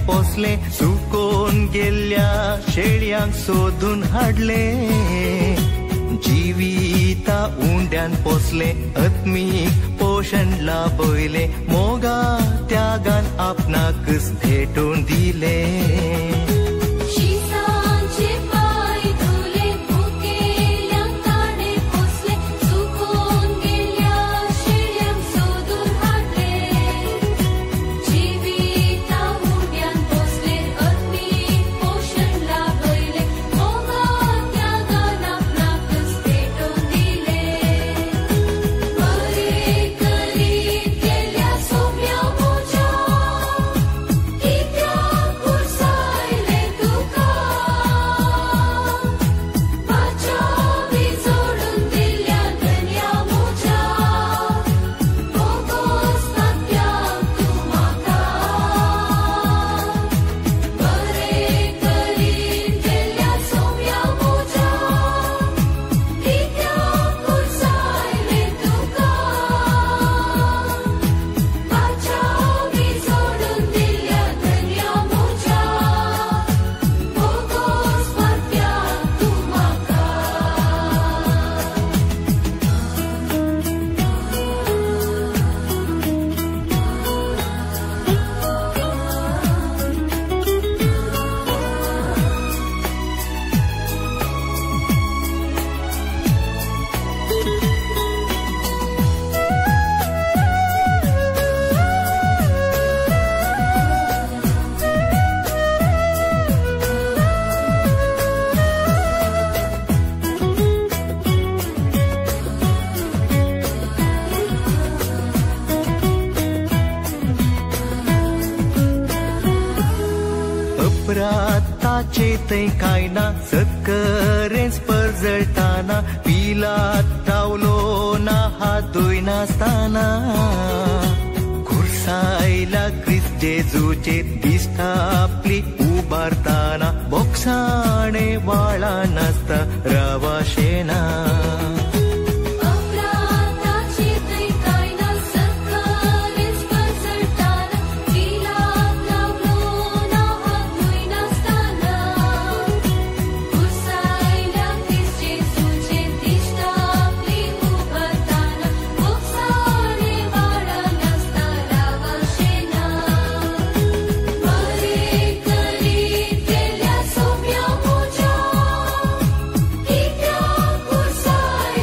पोसले सुकोन गेल्ल्या शेळ्यांक सोदून हाडले जिविता उंड्यान पोसले आत्मीक पोषण लाभयले मोगा त्यागान आपणाकच भेटून दिले चेतय काय ना सकरेंच परजळटाना पिलात रावलो ना हात धुयनासतना खुर्सायला क्रिस्त जेजूचे दिसता आपली उबारताना बोक्साणे वाळा नासता रावाशेना Side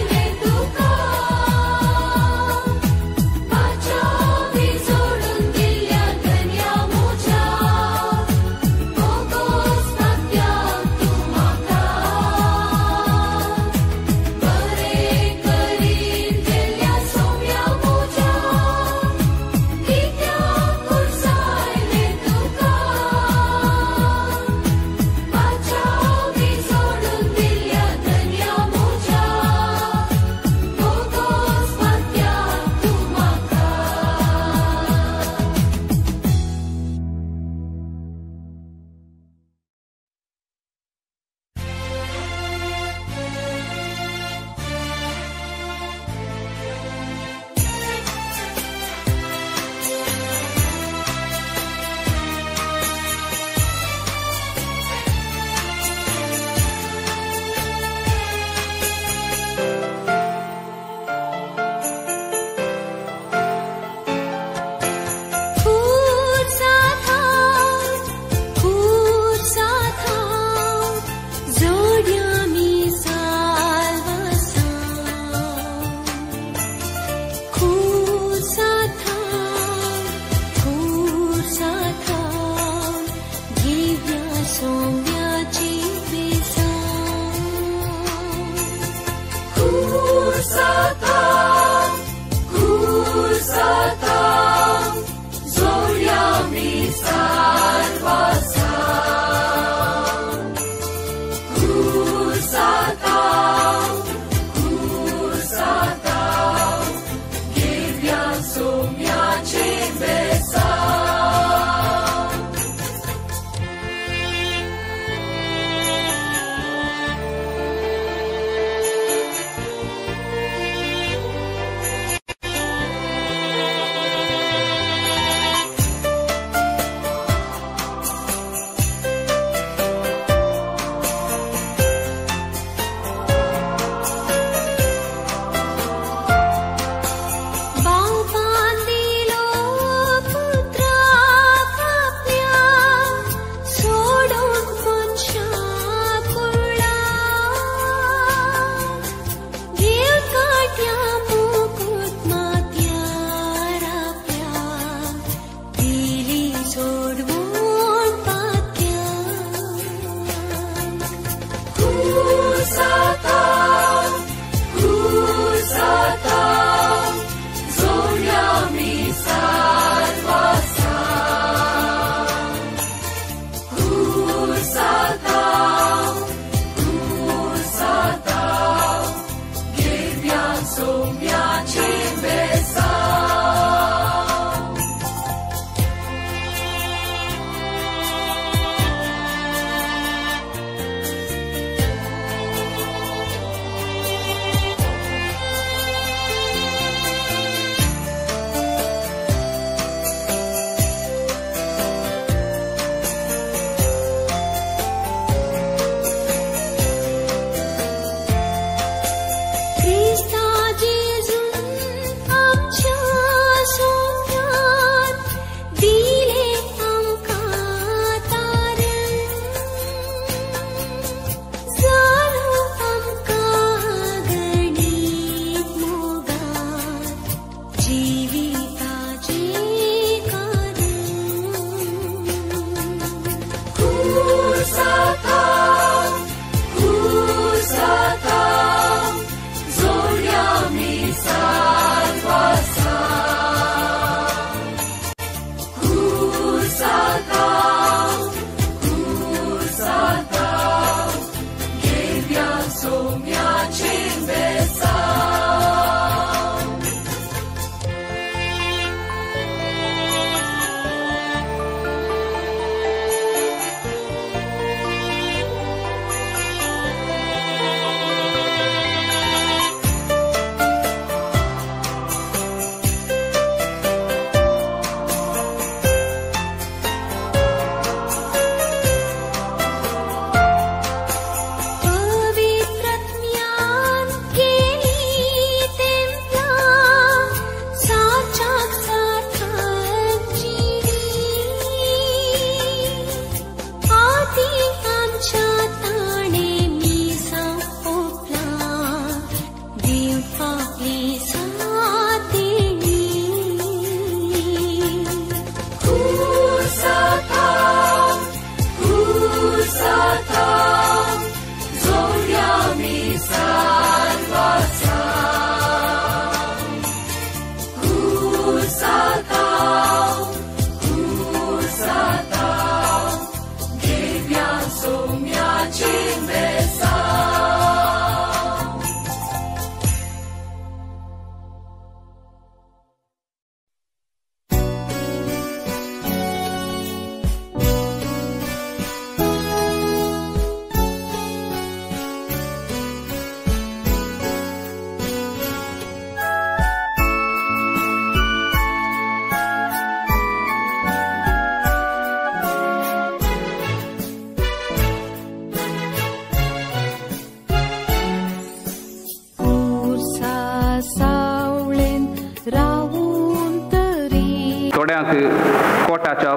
कोटाच्या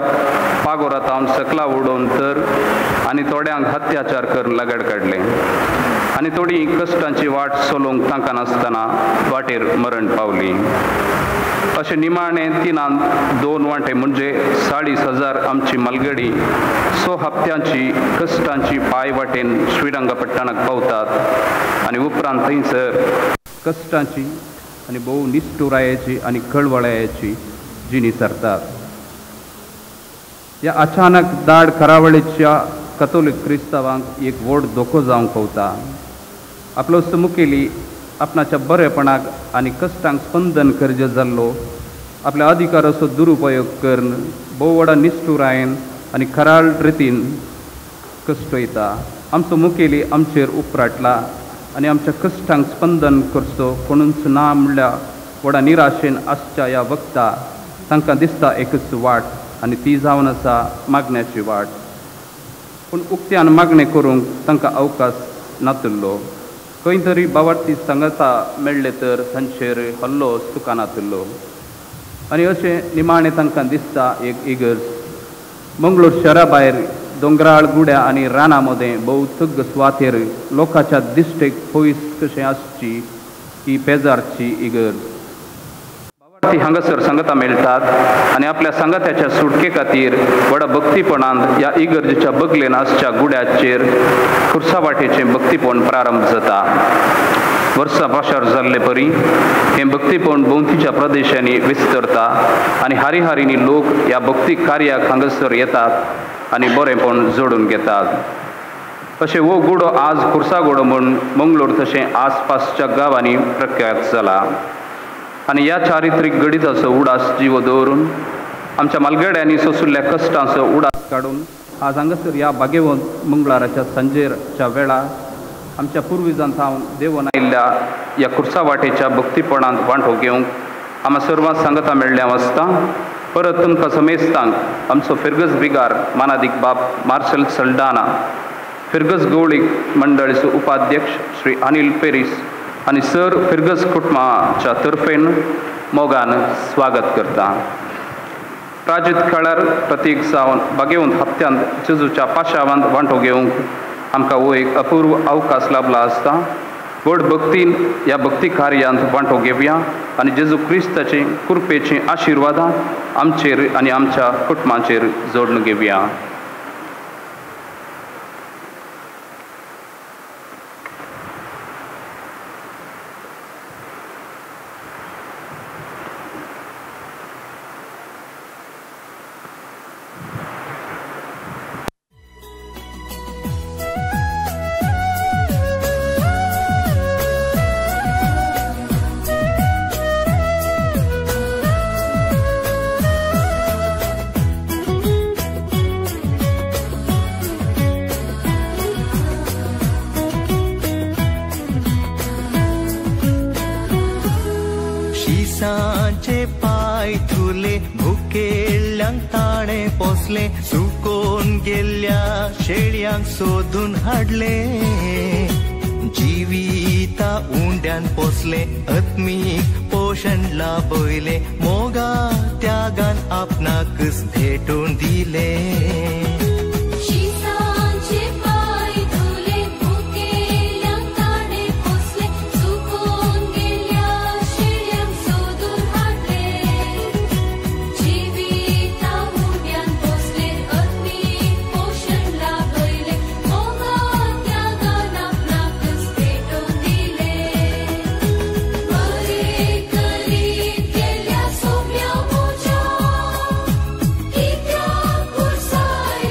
पागोरातावन सकला उडोवन तर आनी थोड्यांक अत्याचार करून लगड काडले आनी थोडी कश्टांची वाट चलोवंक तांकां नासतना वाटेर मरण पावली. अशें निमाणे 3-2 वांटे म्हणजे 40,000 आमची मलगडी 6 हप्त्यांची कश्टांची पाय वाटेन श्रीरंगपट्टणाक पावतात आनी उपरांत थंयसर कश्टांची आनी भोव निष्ठुरायेची आनी कळवळ्याची जिणी सरतात. ह्या अचानक दाड करावळीच्या कथोलिक क्रिस्तावांक एक व्हड धोको जावंक पावता. आपलो मुखेली आपणाच्या बरेपणाक आनी कश्टांक स्पंदन करचे जाल्लो आपल्या अधिकाराचो दुरुपयोग करून भोव व्हडा निश्ठुरायेन आनी खराळ रितीन कश्टयता. आमचो मुखेली आमचेर उपराटला आनी आमच्या कश्टांक स्पंदन करचो कोणूच ना म्हणल्या व्हडा निराशेन आसच्या ह्या वखदा तांकां दिसता एकच वाट आनी ती जावन आसा मागण्याची वाट. पूण उक्त्यान मागणें करूंक तांकां अवकाश नातुल्लो. खंय तरी बावार्थी संगता मेळ्ळे तर तांचेर हल्लो सुकानातलो आनी अशें निमाणें तांकां दिसता एक इगर्ज मंगळूर शहरा भायर दोंगराळ गुड्या आनी रानां मदें भोव थग्ग सुवातेर लोकांच्या दिश्टेक पयस कशें आसची ही पेजारची इगर्ज. बावार्थी हांगासर संगता मेळटात आनी आपल्या संगत्याच्या सुटके खातीर व्हडा भक्तीपणान ह्या इगर्जेच्या बगलेन आसच्या गुड्याचेर खुर्सा वाटेचें भक्तीपण प्रारंभ जाता. वर्सां पाशार जाल्ले परी हें भक्तीपण भोंवतीच्या प्रदेशांनी विस्तरता आनी हारी लोक ह्या भक्ती कार्याक हांगासर येतात आनी बरेंपण जोडून घेतात. अशें हो गुडो आज खुर्सा गुडो म्हूण मंगळूर तशें आसपासच्या गांवांनी प्रख्यात जाला आनी ह्या चारित्रीक गणिताचो उडास जिवो दवरून आमच्या मालगड्यांनी सोंसिल्ल्या कश्टांचो उडास काडून आज हांगासर ह्या भाग्यवंत मंगळाराच्या सांजेच्या वेळार आमच्या पुर्विजांतावन देवून आयिल्ल्या ह्या खुर्सा वाटेच्या भक्तीपणांत वांटो घेवंक आम्हा सर्वांक सांगता मेळ्ळ्या वाजता परत तुमकां समेस्तांक आमचो फिरगस बिगार मानादीक बाब मार्शल सल्डाना, फिरगस गवळीक मंडळीचो उपाध्यक्ष श्री अनिल पेरीस आनी सर फिरगस कुटुंबाच्या तर्फेन मोगान स्वागत करता. प्राजीत काळार प्रतीक सावन भाग्यवंत हप्त्यांत जेजूच्या पाशावांत वांटो घेवंक आमकां हो एक अपूर्व अवकाश लाभला आसता. व्हड भक्तीन ह्या भक्ती कार्यांत वांटो घेवया आनी जेजू क्रिस्ताचे कृपेची आशिर्वादां आमचेर आनी आमच्या कुटुंबाचेर जोडून घेवया. शिसांचे पाय धुले भुकेल्यांक ताणे पोसले सुकोन गेल्ल्या शेळ्यांक सोदून हाडले जिविता उंड्यान पोसले आत्मीक पोषण लाभयले मोगा त्यागान आपणाकच भेटून दिले. Side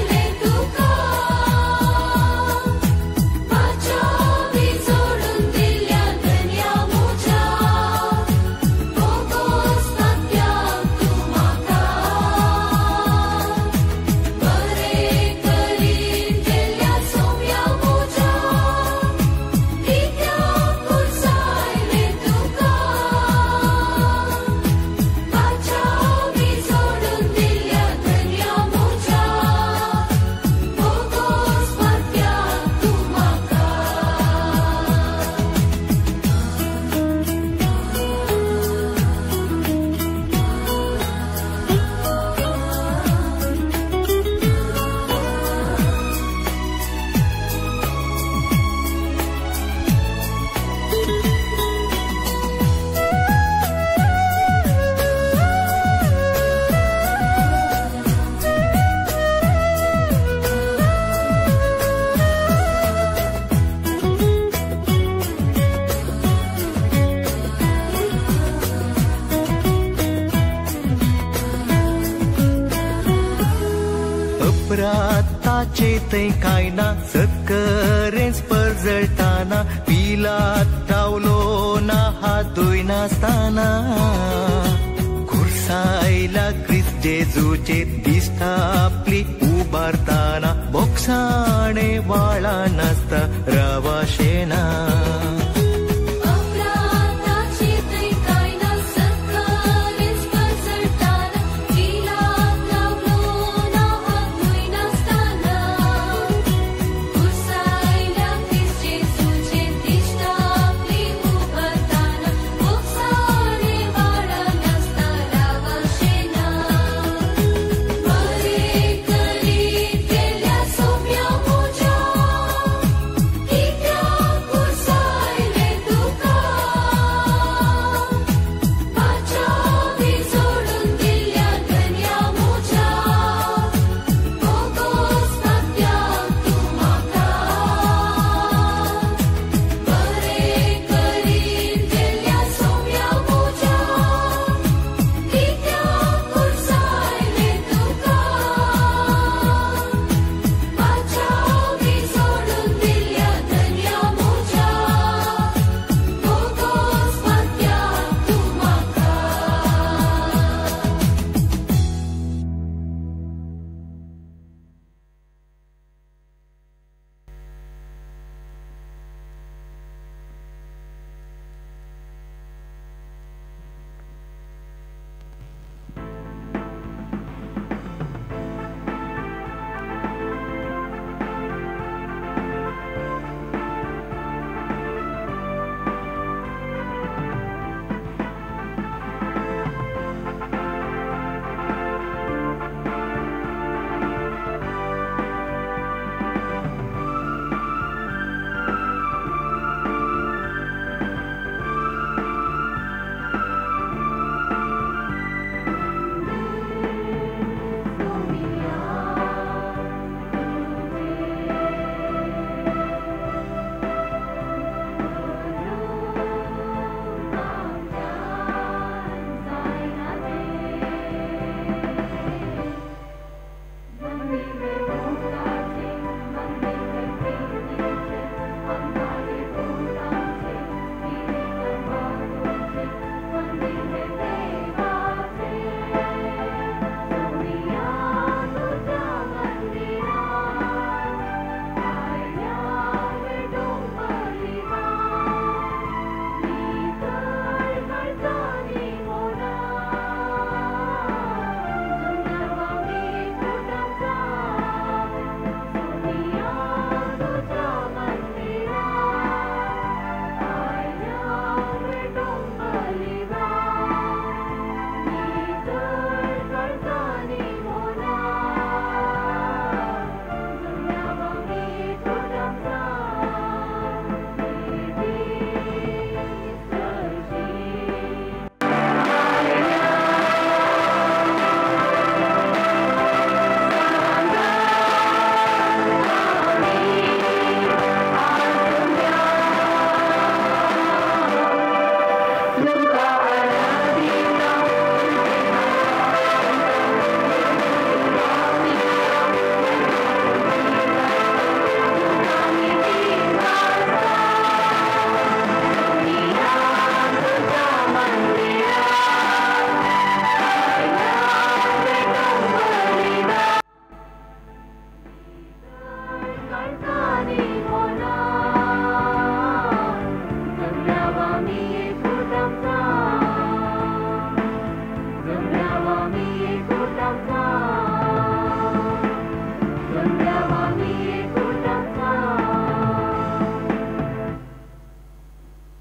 उपरात ताचे थंय काय ना सत्करेंच परजळटाना पिलात रावलो ना हात धुयनासतना खुर्सायला क्रिस्त जेजूचे दिसता आपली उबारताना बोक्साणे वाळा नासता रावाशेना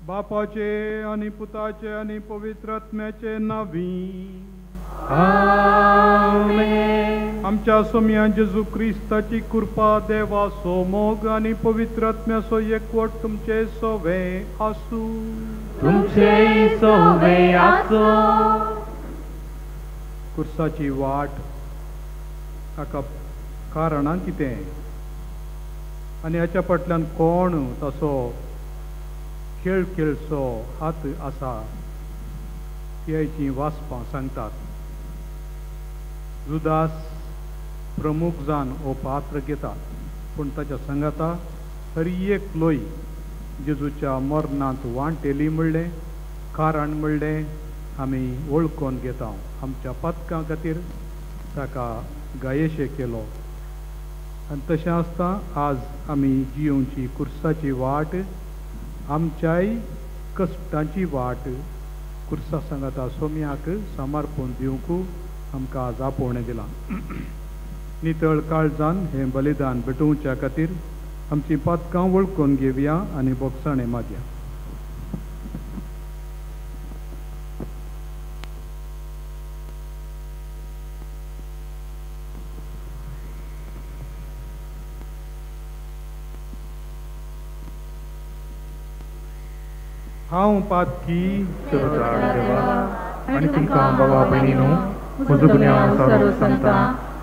बापाचे आणि पुताचे आणि पवित्र आत्म्याचे नावी आमेन. आमच्या सोम्या जेजू क्रिस्ताची कृपा देवाचो मोग आणि पवित्र आत्म्याचो एकवट तुमचे सोवे आसू. तुमचे सोवे आसो. कुर्साची वाट हाका कारणां कितें आनी हाच्या फाटल्यान कोण तसो खेळ खेळचो हात आसा ह्याची वाचपां सांगतात. जुदास प्रमुख जावन हो पात्र घेतात, पूण ताच्या संगता हर एक लोई जेजूच्या मरणांत वांटेली म्हणलें, कारण म्हणलें आमी वळखून घेता. आमच्या पथकां खातीर ताका गायेशे केलो. आनी तशें आसता आज आमी जियोवची कुर्साची वाट, आमच्याय कश्टांची वाट कुर्सा सांगाता सोम्याक समर्पण दिवंक आमकां आज आपोवणें दिलां. नितळ काळजान हें बलिदान भेटोवच्या खातीर आमची पथकां वळखून घेवया आनी बोगसाणें मागया. हांव पातकी सुरताळ देवा आनी तुमकां बाबा भयणीनो म्हजो गुन्यांव सर्व संतां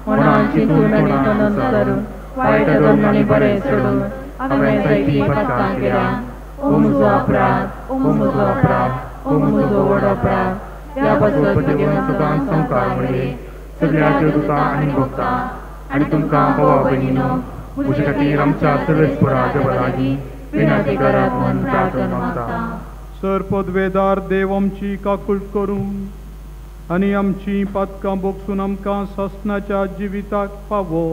मनाची तूं आनी तोंडान करून वायट धर्म आनी बरें सोडून हांवें जायतीं पथकां केल्या. ओ म्हजो अपराध, ओ म्हजो अपराध, ओ म्हजो व्हड अपराध. ह्या बसत घेवन सुखान संवकार म्हणले सगळ्या जगता आनी भोगता. आनी तुमकां बाबा भयणीनो म्हजे खातीर आमच्या सर्वेस्परा देवा लागीं विनंती करात म्हूण प्रार्थना मागता. सरपदवेदार देव आमची काकूळ करून आनी आमची पथकां बोगसून आमकां ससनाच्या जिविताक पावो.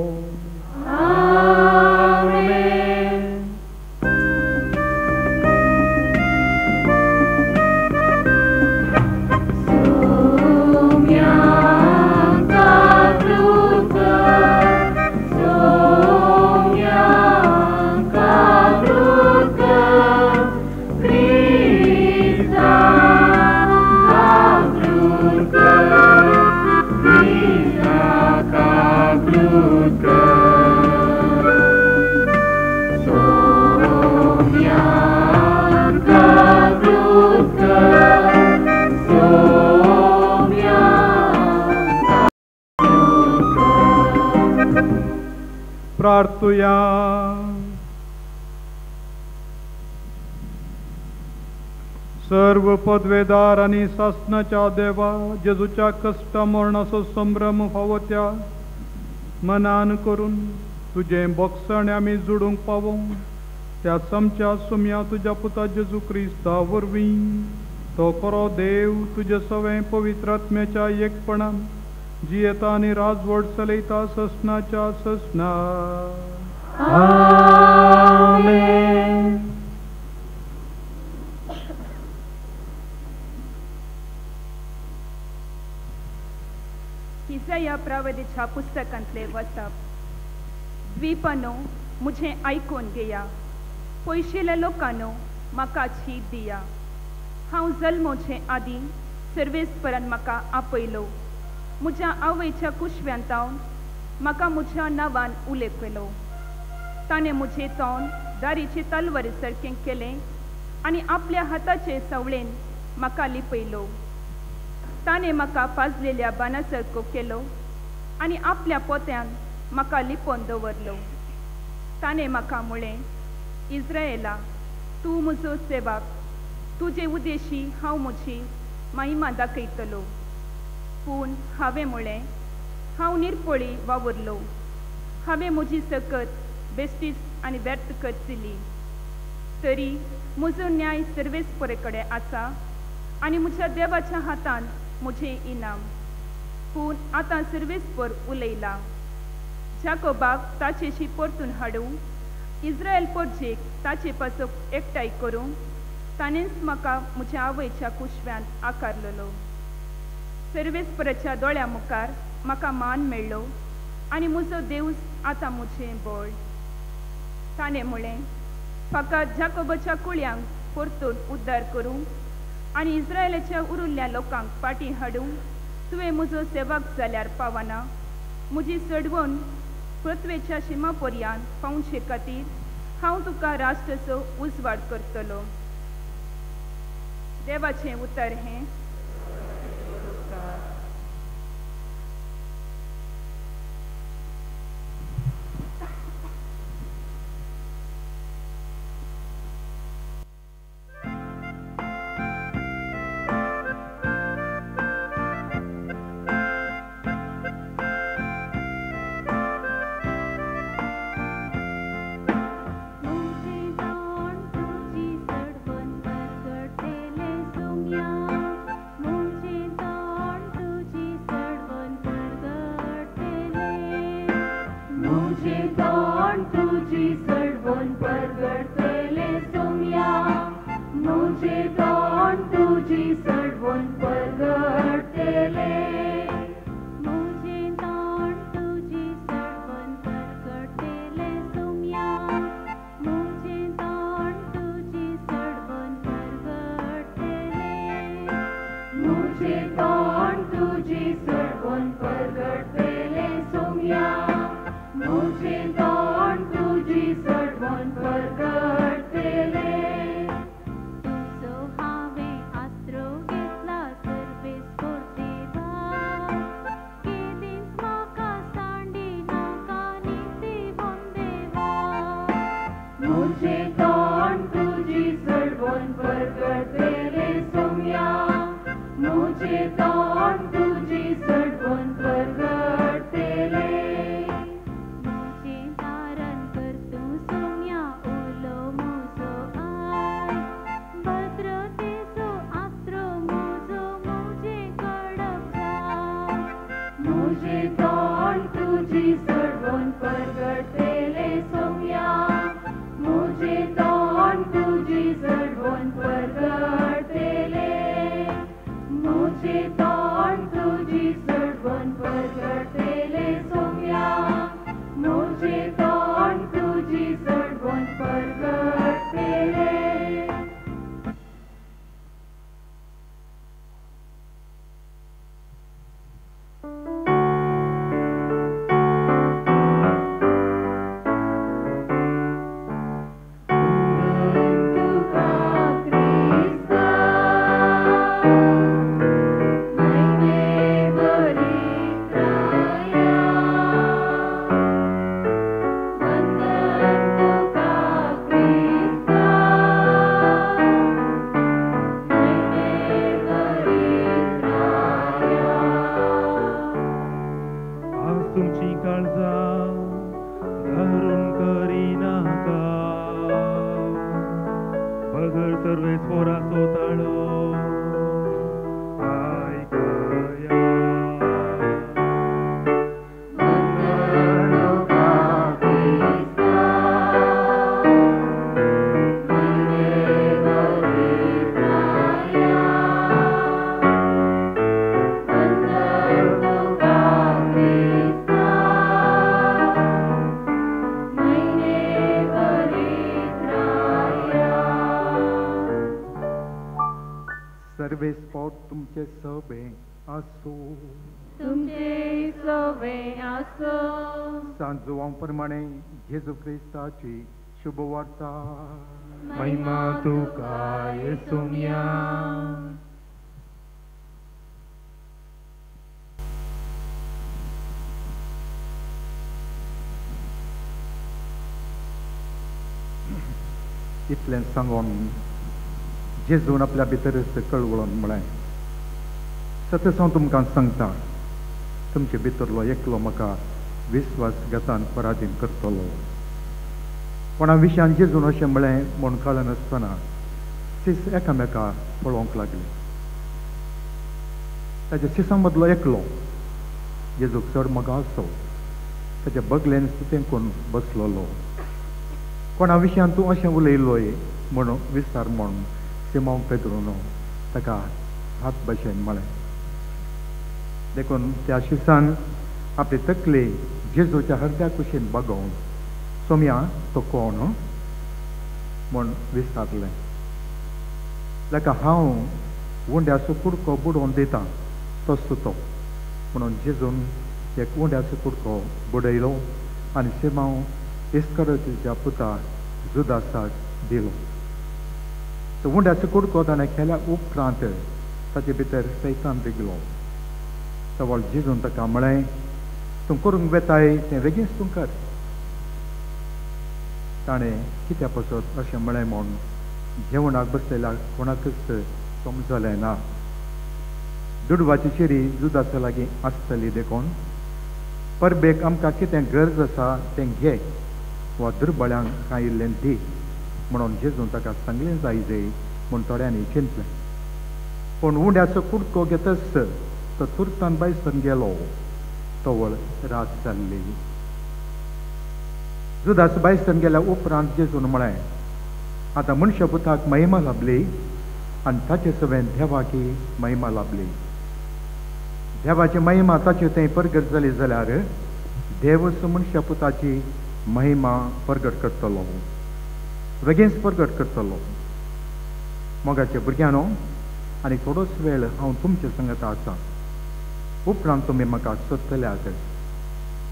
प्रार्थुया. सर्व पदवेदार आनी शासनाच्या देवा, जेजूच्या कष्ट मरणाचो संभ्रम फावो त्या मनान करून तुजें बोगसण आमी जोडूंक पावो. त्या समच्या सुम्या तुज्या पुता जेजू क्रिस्ता वरवीं तो खरो देव तुजे सवें पवित्र आत्म्याच्या एकपणान जियेता आनी राजवट चलयता ससनाच्या ससना. आमेन. इसाया प्रवादीच्या पुस्तकांतले वचप. द्वीपानो मुझे आयकून घेया, पयशिल्ल्या लोकांनो म्हाका शीत दिया. हांव जल्मोचे आदीं सर्वेस्परान म्हाका आपयलो. म्हज्या आवयच्या कुशव्यांतावन म्हाका म्हज्या नांवान उलयलो. ताणें म्हजें तोंड दारीचे तलवारी सारकें केलें आनी आपल्या हाताचे सवळेन म्हाका लिपयलो. ताणें म्हाका पाजलेल्या बाना सारको केलो आनी आपल्या पोत्यान म्हाका लिपोवन दवरलो. ताणें म्हाका म्हळें, इस्रायेला, तूं म्हजो सेवक, तुजे उद्देशी हांव म्हजी महिमा दाखयतलो. पूण हांवें म्हळें, हांव निरपळी वावुरलो. हांवें म्हजी सकत बेश्टीच आनी व्यर्थ करचिली. तरी म्हजो न्याय सर्वेस्परे कडेन आसा आनी म्हज्या देवाच्या हातान म्हजें इनाम. पूण आतां सर्वेस्पर उलयला. जाकोबाक ताचेशी परतून हाडूं, इस्रायल परजेक ताचे पासोक एकठांय करूं. ताणेंच म्हाका म्हज्या आवयच्या कुशव्यांत आकारलेलो. सर्वेस्पराच्या दोळ्या मुखार म्हाका मान मेळ्ळो आनी म्हजो देवूस आतां म्हजें बळ. ताणें म्हळें, फकत जाकोबाच्या कुळ्यांक परतून उद्दार करूं आनी इस्रायलाच्या उरिल्ल्या लोकांक फाटीं हाडूं तुवें म्हजो सेवक जाल्यार पावना. म्हजी चडवण पृथ्वेच्या शिमा पर्यंत पावचे खातीर हांव तुका राष्ट्राचो उजवाड करतलो. देवाचें उतर हें. तोंड तुझी सडवून परगडतले सोम्या मुझे तोंड तुझी सडवून परगडतले प्रमाणे जेजू क्रिस्ताची शुभवार्ता महिमा तुका येसुम्या इतलें सांगून जेजून आपल्या भितर कळवळून म्हळें सतत हांव तुमकां सांगता तुमचे भितरलो एकलो म्हाका विश्वासघातान पराधीन करतलो कोणा विशयान जेजून अशें म्हळें म्हूण कळनासतना सीस एकामेका पळोवंक लागले ताच्या सिसां मदलो एकलो जेजूक चड मोगा असो ताच्या बगलेन सुतेंकून बसलोलो कोणा विशयान तूं अशें उलयलोय म्हूण विचार म्हूण सिमोन पेद्रून ताका हात भशेन म्हळें देखून त्या शिसान आपली तकली जेजूच्या हृदया कुशीन बगोवन सोम्या तो कोण म्हूण विचारलें ताका हांव उंड्याचो कुडको बुडोवन दितां तसो तो म्हणून जेजून एक उंड्याचो कुडको बुडयलो आनी सिमोन इस्करियोतीच्या पुता जुदासाक दिलो तो उंड्याचो कुडको ताणें केल्या उपरांत ताचे भितर सैतान रिगलो सवाल जेजून ताका म्हळें तूं करूंक वेताय तें बेगीन तूं कर ताणें कित्या पासत अशें म्हळें म्हूण जेवणाक बसलेल्या कोणाकच समजलें ना दुडवाची चिरी जुदासा लागीं आसतली देखून परबेक आमकां कितें गरज आसा तें घे वा दुर्बळ्यांक कांय इल्लें दी म्हणून जेजून ताका सांगलें जायजे म्हूण थोड्यांनी चिंतलें पूण उंड्याचो कुडको घेतस तो तुर्तान भायर गेलो तोवळ रात जाल्ली जुदास बायसन गेल्या उपरांत जेजून म्हळें आतां मनशा पुताक महिमा लाभली आनी ताचे सवें देवाकी महिमा लाभली. देवाची महिमा ताचे थंय परगट जाली जाल्यार देवच मनशा पुताची महिमा परगट करतलो, बेगीनच परगट करतलो. मोगाचे भुरग्यानो, आनी थोडोच वेळ हांव तुमचे संगत आसा. उपरांत तुमी म्हाका सोदतल्यात,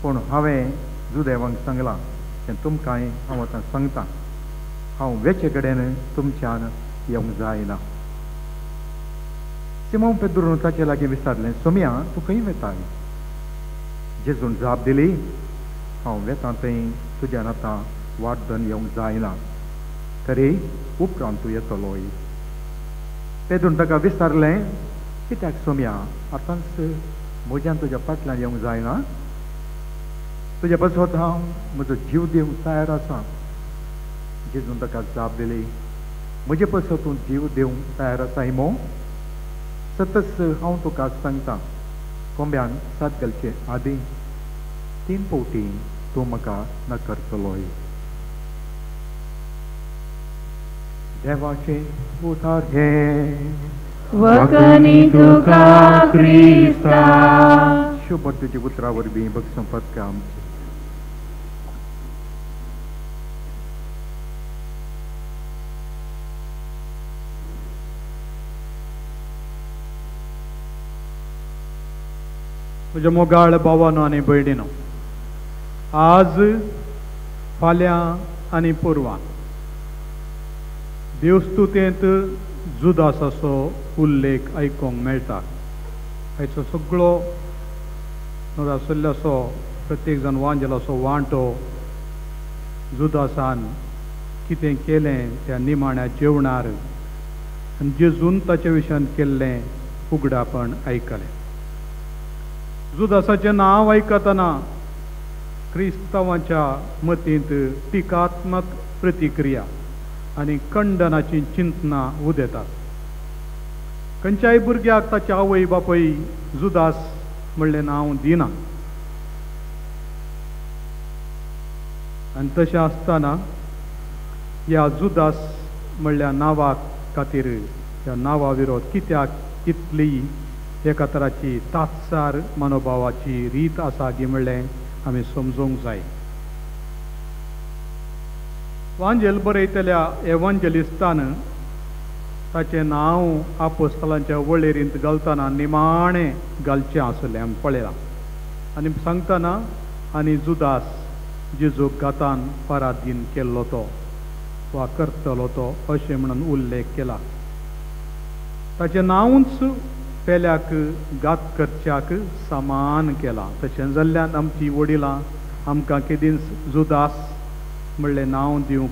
पूण हांवें जुदेवांक सांगलां तें तुमकांय हांव आतां सांगतां. हांव वेचे कडेन तुमच्यान येवंक जायना. सिमोन पेद्रून ताचे लागीं विचारलें, सोम्या तूं खंय वेता? जेजून जाप दिली, हांव वेतां थंय तुज्यान आतां वाड्डन येवंक जायना, तरी उपरांत तूं येतलोय. पेद्रून ताका विचारलें, कित्याक सोम्या आतांच म्हज्यान तुज्या फाटल्यान येवंक जायना? तुज्या बसत हांव म्हजो जीव दिवंक तयार आसा. जेजून ताका जाप दिली, म्हजे पसत तूं जीव दिवंक तयार आसा इमो? सतच हांव तुका सांगतां, कोंब्यान सात घालचे आदीं 3 फावटी तूं म्हाका नाकारतलोय. देवाचे उतार घे. वखणी तुका क्रिस्ता. शुभ तुजे उतरा वरवीं भक्त संपत्का आमची. म्हज्या मोगाळ भावानो आनी भयणीनो, आज फाल्यां आनी परवां देवस्तुतेंत जुदासाचो उल्लेख आयकोंक मेळटा. हाचो सगळो नोरासल्ल्याचो प्रत्येक जाण वांजेलाचो वांटो जुदासान कितें केलें त्या निमाण्या जेवणार आनी जेजून ताचे विशयान केल्लें उगडापण आयकलें. जुदासाचें नांव आयकतना क्रिस्तांवांच्या मतींत टिकात्मक प्रतिक्रिया आनी खंडनाची चिंतनां उदेतात. खंयच्याय भुरग्याक ताच्या आवय बापूय जुदास म्हणलें नांव दिना, आनी तशें आसतना ह्या जुदास म्हणल्या नांवा खातीर ह्या नांवा विरोध कित्याक इतली एका तराची तात्सार मनोभावाची रीत आसा गी म्हणलें आमी समजूंक जाय. वांजेल बरयतल्या एवंजलिस्तान ताचें नांव आपोस्तलांच्या वळेरींत घालतना निमाणें घालचें आसलें आमी पळयलां. आनी सांगतना आनी जुदास जेजूक घातान पराधीन केल्लो तो वा करतलो तो अशें म्हणून उल्लेख केला. ताचें नांवूच पेल्याक घात करच्याक समान केलां. तशें जाल्ल्यान आमची वडिलां आमकां केदींच जुदास म्हणलें नांव दिवंक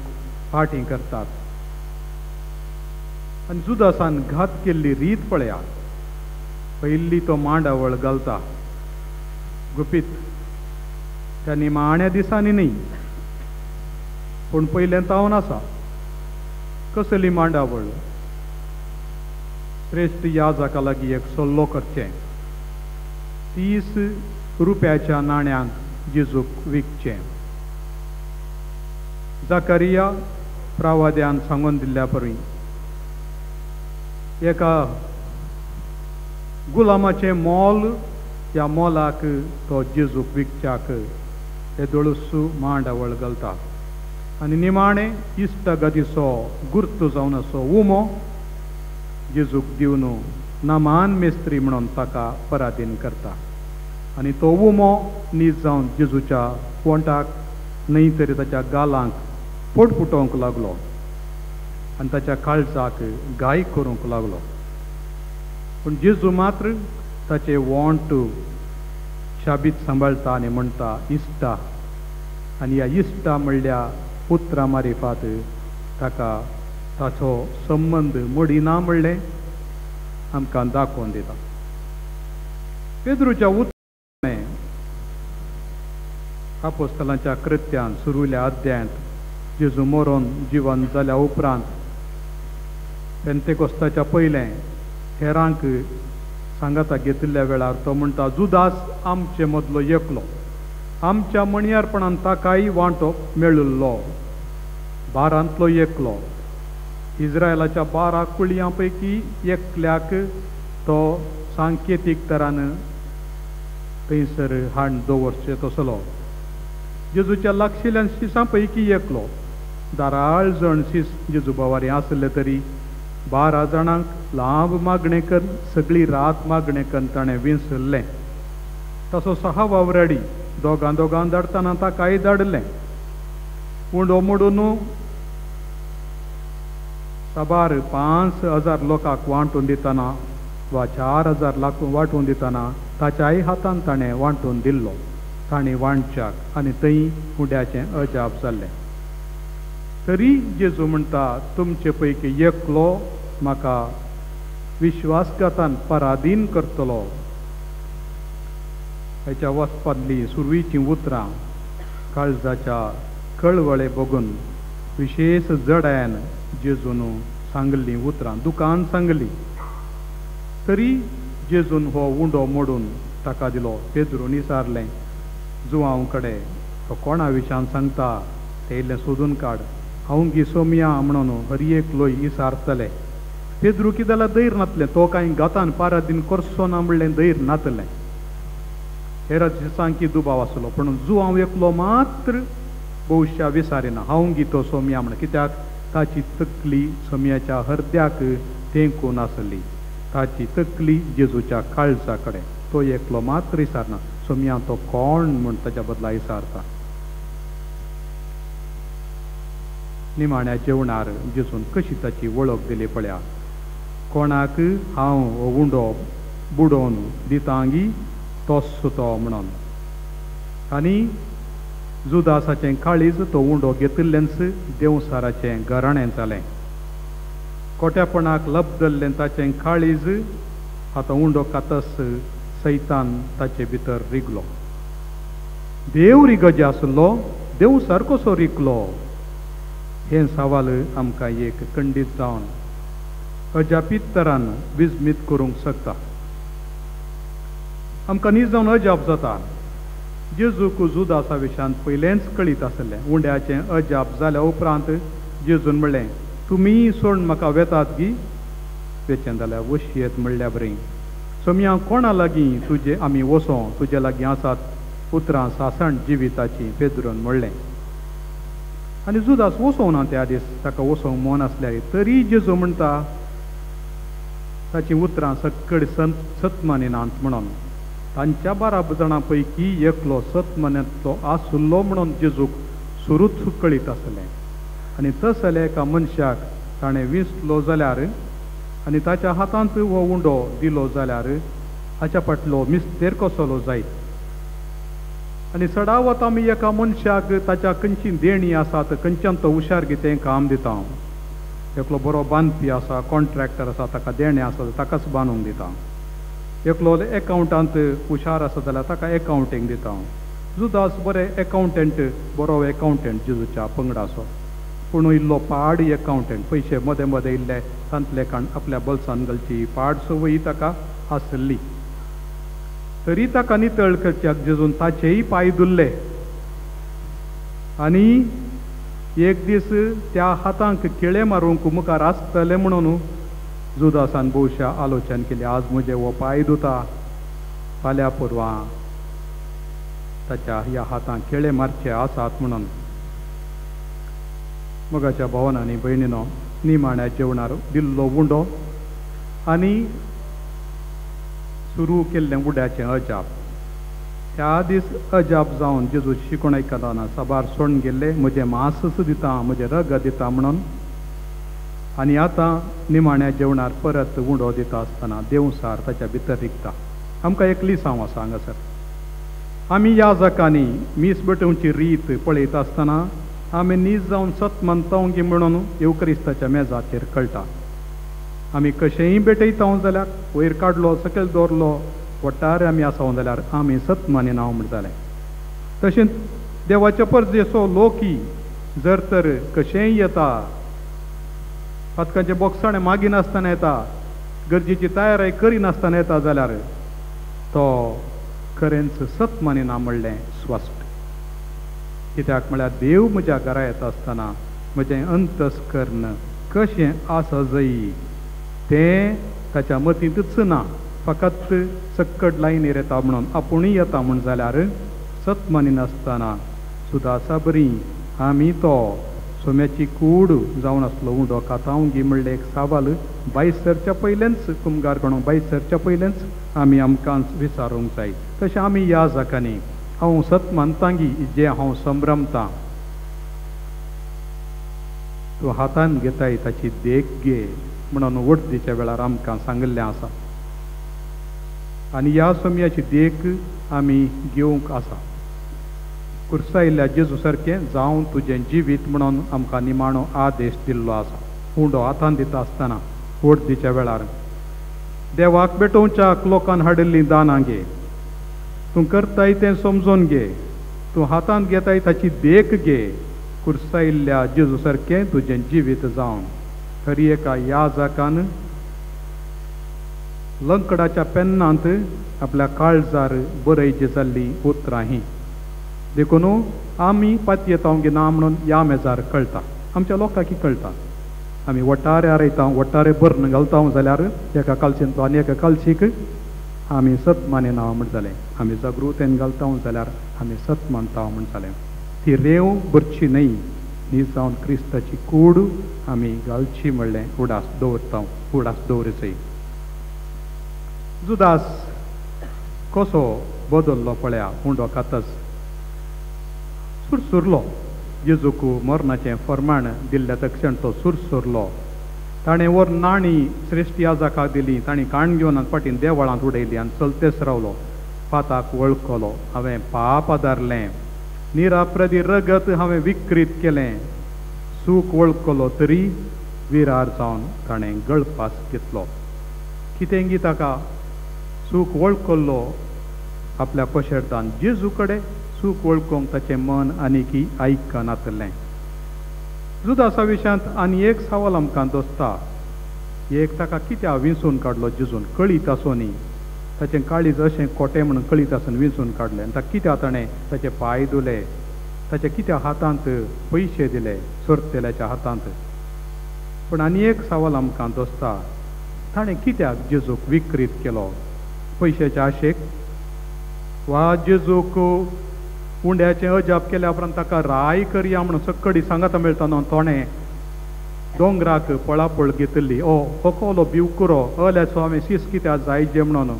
फाटीं करतात. आनी जुदासान घात केल्ली रीत पळयात. पयली तो मांडावळ घालता गुपीत, त्या निमाण्या दिसांनी न्ही पूण पयलें तावन आसा. कसली मांडावळ? श्रेश्ठ याजका लागीं एक सल्लो करचें. 30 रुपयाच्या नाण्यांक जेजूक विकचें. जाकारिया प्रावाद्यान सांगून दिल्ल्या परी एका गुलामाचें मोल, ह्या मोलाक तो जेजूक विकच्याक येदोळसू मांडावळ घालता. आनी निमाणें इश्ट गतीचो गुर्त जावन असो उमो जेजूक दिवन नामान मेस्त्री म्हणून ताका पराधीन करता. आनी तो उमो नीज जावन जेजूच्या पोंटाक न्हय तरी ताच्या गालांक पोटफुटोवंक लागलो आनी ताच्या काळजाक घाय करूंक लागलो. पूण जेजू मात्र ताचे वोंट शाबीत सांबाळटा आनी म्हणटा इश्टा. आनी ह्या इश्टा म्हणल्या पुत्रा मारिफात ताका ताचो संबंद मोडिना म्हणलें आमकां दाखोवन दिता. पेद्रूच्या उतरान आपोस्तलांच्या कृत्यान सुरुल्या अध्यायांत जेजू मरोन जिवन जाल्या उपरांत पेंतेकोस्ताच्या पयलें हेरांक सांगाता घेतिल्ल्या वेळार तो म्हणटा जुदास आमचे मदलो एकलो आमच्या मणयारपणान ताकाय वांटो मेळिल्लो 12 एकलो. इस्रायलाच्या 12 कुळयां पैकी एकल्याक तो सांकेतीक तरान थंयसर हाड दवरचे तसलो. जेजूच्या लागशिल्ल्या शिसां पैकी एकलो. दाराळ जण शीस जेजू बावारी आसले तरी 12 जाणांक लांब मागणें करून सगळी रात मागणें करून ताणें विंसरलें. तसो 6 वावराडी दोगां धाडटाना ताकाय धाडलें. उंडो मोडून साबार 5,000 लोकांक वांटून दितना वा 4,000 वांटून दितना ताच्याय हातान ताणें वांटून दिल्लो. ताणें वांटच्याक आनी थंय उंड्याचें अजाप जाल्लें. तरी जेजू म्हणटा तुमचे पैकी एकलो म्हाका विश्वासघातान पराधीन करतलो. हेच्या वचपातली सुरवीचीं उतरां काळजाच्या कळवळे बघून विशेष जडायन जेजून सांगल्लीं उतरां दुकान सांगली. तरी जेजून हो उंडो मोडून ताका दिलो. पेद्रून विचारलें जुवांव कडेन तो कोणा विशयान सांगता तें इल्लें सोदून काड. हांव गिसोमिया म्हणून हर एक लोय विचारतले. पेद्रू कितें जाल्यार धैर नातलें. तो कांय गातान पाराधीन करचो ना म्हणलें धैर नातलें. हेर सांकी दुबाव आसलो पूण जुवांव एकलो मात्र भविश्या विचारिना हांव गितो सोमिया म्हण. कित्याक ताची तकली सोमियाच्या हृदयाक तेंकून आसली. ताची तकली जेजूच्या काळजा कडेन. तो एकलो मात्र विचारना सोमिया तो कोण म्हूण ताच्या बदला विचारता. निमाण्या जेवणार जेजून कशी ताची वळख दिली पळया. कोणाक हांव हो उंडो बुडोवन दितांगी तोच तो म्हणून. आनी जुदासाचें काळीज तो उंडो घेतिल्लेंच देवसाराचें घराणें जालें. कोट्यापणाक लबदल्लें ताचें काळीज आतां उंडो कातस सैतान ताचे भितर रिगलो. देव रिगजे आसलो देवसार कसो रिगलो हें सवाल आमकां एक खंडीत जावन अजापीत तरान विस्मीत करूंक शकता. आमकां न्ही जावन अजाप जाता. जेजूक जुदासा विशयान पयलेंच कळीत आसलें. उंड्याचें अजाप जाल्या उपरांत जेजून म्हणलें तुमी सोडून म्हाका वेतात गी. वेचें जाल्यार वशियेत म्हणल्या बरें. सोमिया कोणा लागीं तुजे आमी वसो तुजे लागीं आसात उतरां सासण जिविताची पेद्रून म्हणलें. आनी जुदास वसों ना त्या दीस. ताका वसोंक मन आसल्यार तरी जेजू म्हणटा ताची उतरां सक्कड सतमानिनांत म्हणून. तांच्या 12 जाणां पैकी एकलो सतमानेंतलो आसुल्लो म्हणून जेजूक सुरूच कळीत आसलें. आनी तसले एका मनशाक ताणें विंसलो जाल्यार आनी ताच्या हातांत हो उंडो दिलो जाल्यार हाच्या फाटलो मिस्तेर कसलो जायत. आनी सडावत आमी एका मनशाक ताच्या खंयची देणी आसात खंयच्यान तो हुशार गी तें काम दिता. एकलो बरो बांदपी आसा कॉन्ट्रॅक्टर आसा ताका देणे आसा ताकाच बांदूंक दिता. एकलो एकावंटांत हुशार आसा जाल्यार ताका एकावंटींग दिता. जुदास बरें एकावंटंट बरो एकावंटंट जेजूच्या पंगडा आसो पूण इल्लो पाड एकावंटंट पयशे मदें मदें इल्ले तांतले काण आपल्या बल्सान घालची पाड संवयी ताका आसली. तरी ताका नितळ करच्याक जेजून ताचेय पांय धुल्ले. आनी एक दीस त्या हातांक केळे मारूंक मुखार आसतले म्हणून जुदासान भोवशा आलोचन केली. आज म्हजे हो पांय धुता फाल्यां परवां ताच्या ह्या हातांक केळे मारचे आसात म्हणून. मोगाच्या भावांनी भयणीनो निमाण्या जेवणार दिल्लो उंडो आनी सुरू केल्लें उंड्याचें अजाप. ह्या दीस अजाप जावन जेजू शिकोण आयकताना साबार सोडून गेल्ले म्हजें मांस दिता म्हजें रग दिता म्हणून. आनी आतां निमाण्या जेवणार परत उंडो दिता आसतना देवसार ताच्या भितर रिगता. आमकां एक लिसांव आसा हांगासर. आमी याजकांनी मीस बटवची रीत पळयत आसतना आमी नीज जावन सतमंतावंगी म्हणून येवक्रिस्ताच्या मेजाचेर कळटा. आमी कशेंय भेटयता जाल्यार वयर काडलो सकयल दवरलो वट्टार आमी आसाव जाल्यार आमी सतमानी नांव म्हणटाले. तशेंच देवाच्या परजेचो लोकी जर तर कशेंय येता पातकांचे बोक्साणें मागिनासतना येता गरजेची तयारी करिनासतना येता जाल्यार तो खरेंच सतमानी ना म्हणलें स्पश्ट. कित्याक म्हळ्यार देव म्हज्या घरा येता आसतना म्हजें अंतस्करण कशें आसा जई तें ताच्या मतींतच ना, फकत सक्कट लायनीर येता म्हणून आपुणूय येता म्हूण जाल्यार सतमनी नासतना सुद्दां आसा बरी आमी तो सोम्याची कूड जावन आसलो उंडो कातावंगी म्हणलें एक सावाल भायर सरच्या पयलेंच कुमगार गणो भायर सरच्या पयलेंच आमी आमकां विचारूंक जाय. तशें आमी ह्या जाकांनी हांव सत मानतांगी जें हांव संभ्रमतां तूं हातान घेताय ताची देख घे म्हणून वडदीच्या वेळार आमकां सांगिल्लें आसा. आनी ह्या सोम्याची देख आमी घेवंक आसा. कुर्सायिल्ल्या जेजू सारकें जावं तुजें जिवीत म्हणून आमकां निमाणो आदेश दिल्लो आसा. उंडो हातान दिता आसतना वडदीच्या वेळार देवाक भेटोवच्याक लोकांन हाडिल्लीं दानां घे, तूं करताय तें समजून घे, तूं हातान घेताय ताची देख घे. कुर्सायिल्ल्या जेजू सारकें तुजें जिवीत जावन खरी एका याजकान लंकडाच्या पेन्नांत आपल्या काळजार बरयची जाल्लीं उतरां हीं देखून आमी पातयें येतांव ना म्हणून ह्या मेजार कळटा. आमच्या लोकांक कळटा. आमी वटाऱ्यार येता वटारे भरून घालता जाल्यार एका कालचेन तो आनी एका कालशीक आमी सत मानिना म्हण जालें. आमी जागृतेन घालता जाल्यार आमी सत मानता म्हण जालें. ती रेव भरची न्हय, न्ही जावन क्रिस्ताची कूड आमी घालची म्हणलें उडास दवरता उडास दवरचय. जुदास कसो बदल्लो पळया उंडो कातस सुरसुरलो. जेजूक मरणाचें फर्माण दिल्ल्या तक्षण तो सुरसुरलो. ताणें वर नाणी श्रेश्ठ याजकाक दिली, ताणीं काण घेवन फाटीन देवळांत उडयली आनी चलतेच रावलो. पाताक वळखलो, हांवें पाप आदारलें, निराप्रदी रगत हांवें विकृत केलें. सूख वळखलो तरी विरार जावन ताणें गळपास घेतलो. कितें गी ताका सूख वळखलो आपल्या पशेरतान जेजू कडेन सूख वळखूंक ताचें मन आनीकी आयकनातलें. जुदासा विशयांत आनी एक सवाल आमकां दोसता. एक ताका कित्याक विंचून काडलो जेजून कळीत आसोनी, ताचें काळीज अशें कोटें म्हणून कळीत आसून विंचून काडलें. आनी ताका कित्याक ताणें ताचे पांय धुले, ताच्या कित्याक हातांत पयशे दिले सोरतेल्याच्या हातांत. पूण आनी एक सवाल आमकां दोसता. ताणें कित्याक जेजूक विकृत केलो? पयशाच्या आशेक वा जेजूक उंड्याचें अजाप केल्या उपरांत ताका राय करया म्हणून सक्कडी सांगाता मेळटा न्हू तोणें दोंगराक पळापळ घेतली. हो कोलो बिवकुरो अल्याचो हांवें सीस कित्याक जायचे म्हणून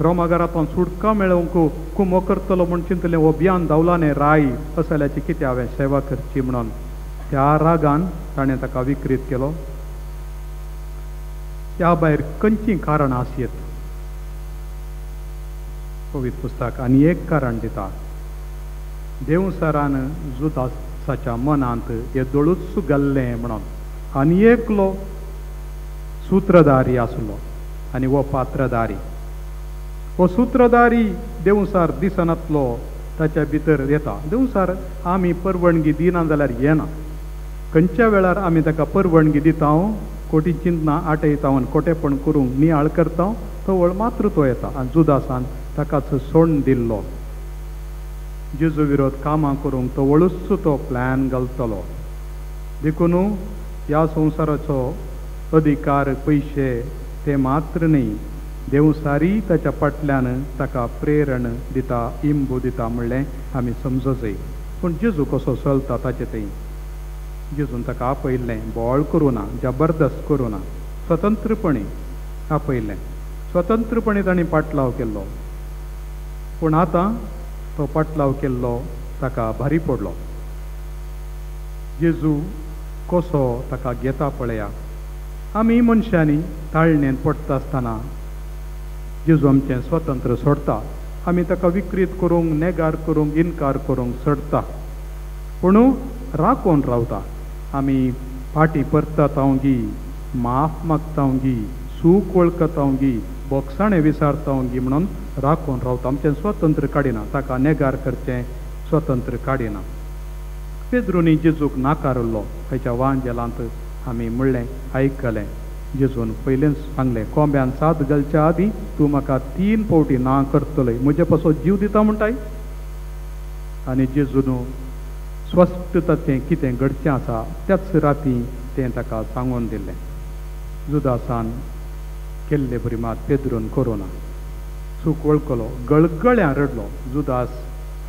रोमागारांतून सुटका मेळोवंक कुमो करतलो म्हूण चिंतलें. हो भियान धांवलां राय असल्याची कित्याक हांवें सेवा करची म्हणून त्या रागान ताणें ताका विकृत केलो. त्या भायर खंयचीं कारणां आसयत पवित्र पुस्तक आनी एक कारण दिता. देवसरान जुदासाच्या मनांत येदोळूच घाल्लें म्हणून आनी एकलो सूत्रधारी आसलो आनी हो पात्रधारी. हो सूत्रधारी देवसार दिसनातलो ताच्या भितर येता. देवसार आमी परवणगी दिना जाल्यार येना. खंयच्या वेळार आमी ताका परवणगी दिता कोटी चिंतना आटयता आनी कोटेपण करूंक नियाळ करता तो मात्र तो येता. आनी जुदासान ताकाच सोडून दिल्लो. जेजू विरोध कामां करूंक तो वळूच तो प्लॅन घालतलो. देखून ह्या संवसाराचो अधिकार पयशे ते मात्र न्ही, देवसारी ताच्या फाटल्यान ताका प्रेरण दिता, इंबू दिता म्हणलें आमी समजचय. पूण जेजू कसो चलता ताचे थंय. जेजून ताका आपयल्लें, बोळ करूं ना, जबरदस्त करूं ना, स्वतंत्रपणी आपयल्लें. स्वतंत्रपणी ताणें पाटलाव केल्लो. पूण आतां तो पाटलाव केल्लो ताका भारी पडलो. जेजू कसो ताका घेता पळया. आमी मनशांनी ताळणेन पडटा आसतना जेजू आमचें स्वतंत्र सोडता. आमी ताका विकृत करूंक, नेगार करूंक, इन्कार करूंक सोडटा. पूण राखून रावता. आमी फाटीं परतात गी, माफ मागता गी, सूख वळखता गी, बोगसाणें विचारता गी म्हणून राखून रावता. आमचें स्वतंत्र काडिना, ताका नेगार करचें स्वतंत्र काडिना. पेद्रुनी जेजूक नाकारलो. खंयच्या वांजेलांत आमी म्हणलें आयकलें. जेजून पयलेंच सांगलें, कोंब्यान साद घालच्या आदीं तूं म्हाका 3 फावटी ना करतलय, म्हजे पासो जीव दिता म्हणटाय. आनी जेजून स्वस्थ ताचें कितें घडचें आसा त्याच राती तें ताका सांगून दिलें. जुदासान केल्ले बरी मात पेद्रून करोना. चूक वळखलो, गळगळ्यां रडलो. जुदास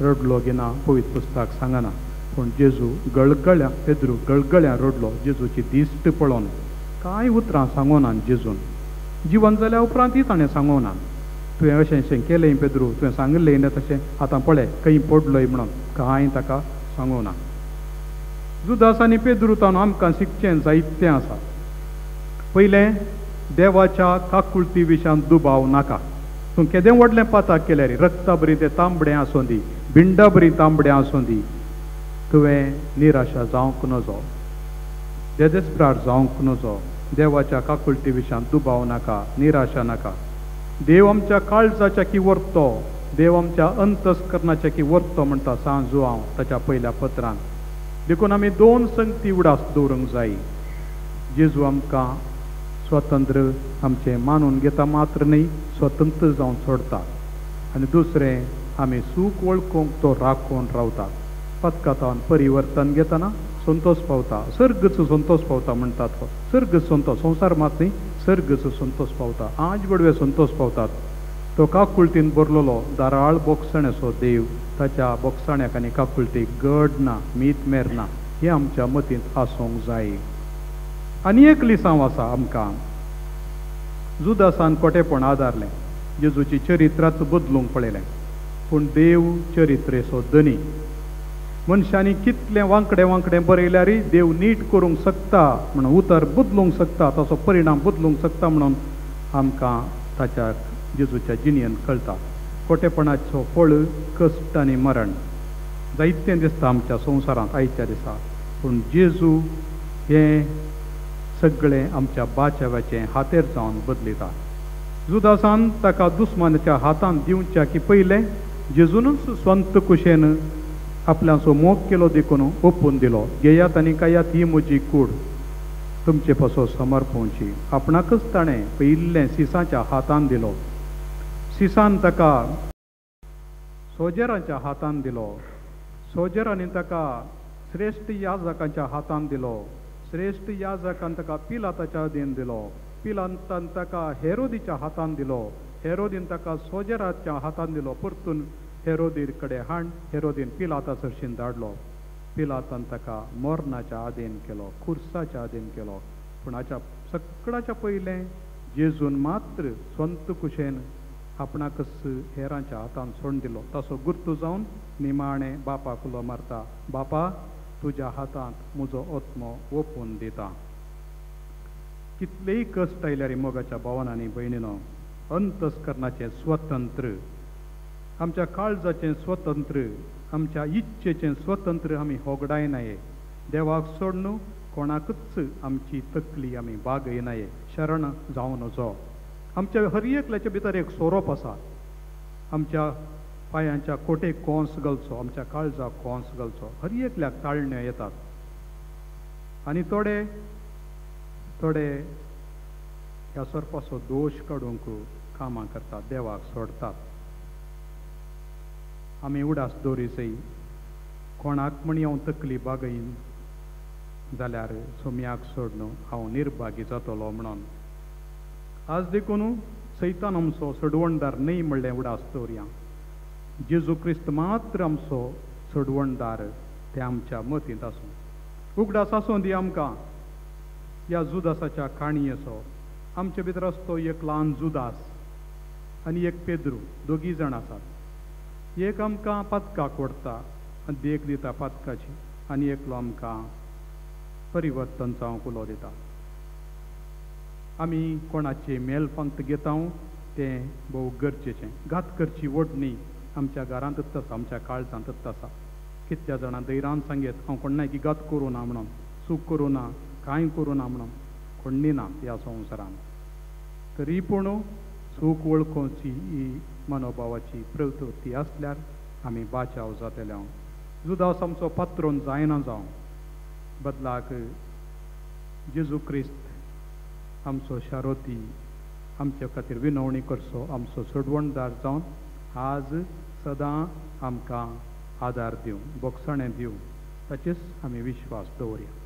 रडलो गिना पवित्र पुस्तक सांगना, पूण जेजू गळगळ्यां पेद्रू गळगळ्यां रडलो. जेजूची दिश्ट पळोवन कांय उतरां सांगोना जेजून. जिवन जाल्या उपरांतय ताणें सांगोना तुवें अशें अशें केलें पेद्रू, तुवें सांगलें न्ही तशें, आतां पळय खंय पडलोय म्हणून कांय ताका सांगोना. जुदास आनी पेद्रू तावन आमकां शिकचें जायतें आसा. पयलें, देवाच्या काकुळटी विशान दुबाव नाका. तूं केदें व्हडलें पाताक केल्यार रक्ता बरी तें तांबडें आसूं दी, भिंडा बरी तांबडें आसूं दी, तुवें निराशा जावंक नजो, डेस्पराट जावंक नजो. देवाच्या काकुळटी विशान दुबाव नाका, निराशा नाका. देव आमच्या काळजाच्या की वर्तो, देव आमच्या अंतस्करणाच्या की वर्तो म्हणटा सांजू हांव ताच्या पयल्या पत्रांत. देखून आमी दोन संगती उडास दवरूंक जाय. जेजू आमकां स्वतंत्र आमचें मानून घेता मात्र न्ही, स्वतंत्र जावन सोडता. आनी दुसरें, आमी सूख वळखूंक तो राखून रावता. पथकातान परिवर्तन घेतना संतोष पावता, सर्गचो संतोष पावता म्हणटात. सर्ग संतोष, संवसार मात न्ही, सर्गचो संतोष पावता, आज बडवे संतोष पावतात. तो काकुळटीन बरलोलो दाराळ बोगसण्याचो देव ताच्या बोगसण्याक आनी काकुळटीक गड ना, मीत मेर ना, हें आमच्या मतींत आसूंक जाय. आनी एक लिसांव आसा आमकां. जुदासान कोटेपण आदारलें, जेजूची चरित्राच बदलूंक पळयलें, पूण देव चरित्रेचो धनी. मनशांनी कितलें वांकडें वांकडें बरयल्यारय देव नीट करूंक शकता म्हणून, उतर बदलूंक शकता, ताचो परिणाम बदलूंक शकता म्हणून आमकां ताच्या जेजूच्या जिणेंत कळटा. खोटेपणाचो फळ कश्ट आनी मरण जायतें दिसता आमच्या संवसारांत आयच्या दिसा, पूण जेजू हें सगळें आमच्या बाचव्याचें हातेर जावन बदलिता. जुदासान ताका दुस्मानाच्या हातांत दिवच्या की पयलें जेजूनच स्वंत कुशेन आपल्याचो मोग केलो देखून ओपून दिलो. घेयात आनी कायात ही म्हजी कूड, तुमचे पासो समर्पणची. आपणाकच ताणें पयिल्लें सिसाच्या हातांत दिलो. सिसान ताका सोजेरांच्या हातांत दिलो. सोजेरांनी ताका श्रेश्ठ याजकांच्या हातांत दिलो. श्रेश्ठ याजकान ताका पिलाताच्या अधीन दिलो. पिलातान ताका हेरोदीच्या हातांत दिलो. हेरोदीन ताका सोजेराच्या हातांत दिलो. परतून हेरोदी कडेन हाड, हेरोदीन पिलाता सरशीन धाडलो. पिलातान ताका मोर्नाच्या आधीन केलो, खुर्साच्या आधीन केलो. पूण हाच्या सगळ्याच्या पयलें जेजून मात्र स्वंत कुशेन आपणाकच हेरांच्या हातांत सोडून दिलो. ताचो गुर्तू जावन निमाणें बापाक उलो मारता, बापा तुज्या हातांत म्हजो आत्मो ओपून दिता. कितलेय कश्ट आयल्यार मोगाच्या भावांनी भयणीनो, अंतस्करणाचें स्वतंत्र, आमच्या काळजाचें स्वतंत्र, आमच्या इच्छेचें स्वतंत्र आमी होगडायनाये. देवाक सोडून कोणाकच आमची तकली आमी बागयनाये, शरण जावन वचो. आमच्या हर एकल्याच्या भितर एक सोरोप आसा. आमच्या पांयांच्या कोटेक कोंस घालचो, आमच्या काळजाक कोंस घालचो. हर एकल्याक ताळण्यो येतात आनी थोडे ह्या सोरपाचो दोश काडूंक कामां करतात, देवाक सोडतात. आमी उडास दवरी जाय. कोणाक म्हणी हांव तकली बागयन जाल्यार सोम्याक सोडून हांव निर्भागी जातलो म्हणून. आज देखून सैतान आमचो सोडवणदार न्ही म्हणलें उडास दवरया. जेजू क्रिस्त मात्र आमचो सोडवणदार, तें आमच्या मतींत आसूं. उगडास आसूं दी आमकां ह्या जुदासाच्या काणयेचो. आमचे भितर आसतो एक ल्हान जुदास आनी एक पेद्रू, दोगी जाण आसात. एक आमकां पातकाक ओडटा आनी देख दिता पातकाची, आनी एकलो आमकां परिवर्तन जावंक उलो दिता. आमी कोणाचे मेलफंक्त घेता तें भोव गरजेचें. घात करची ओडणी आमच्या घरांतच आसा, आमच्या काळजांतच आसा. कितल्या जाणां दैरान सांगेत हांव कोणाय की घात करूं ना म्हणून, सूख करूं ना, कांय करूं ना म्हणून. कोणी ना ह्या संवसारांत. तरी पूण सूख वळखोवची ही मनोभावाची प्रवृत्ती आसल्यार आमी बाचाव जातले. जुदास आमचो पात्रोन जायना जावं. बदलाक जेजू क्रिस्त आमचो शारोती, आमचे खातीर विनवणी करचो, आमचो सोडवणदार जावन आज सदां आमकां आदार दिवं, बोगसणें दिवं. ताचेच आमी विश्वास दवरया.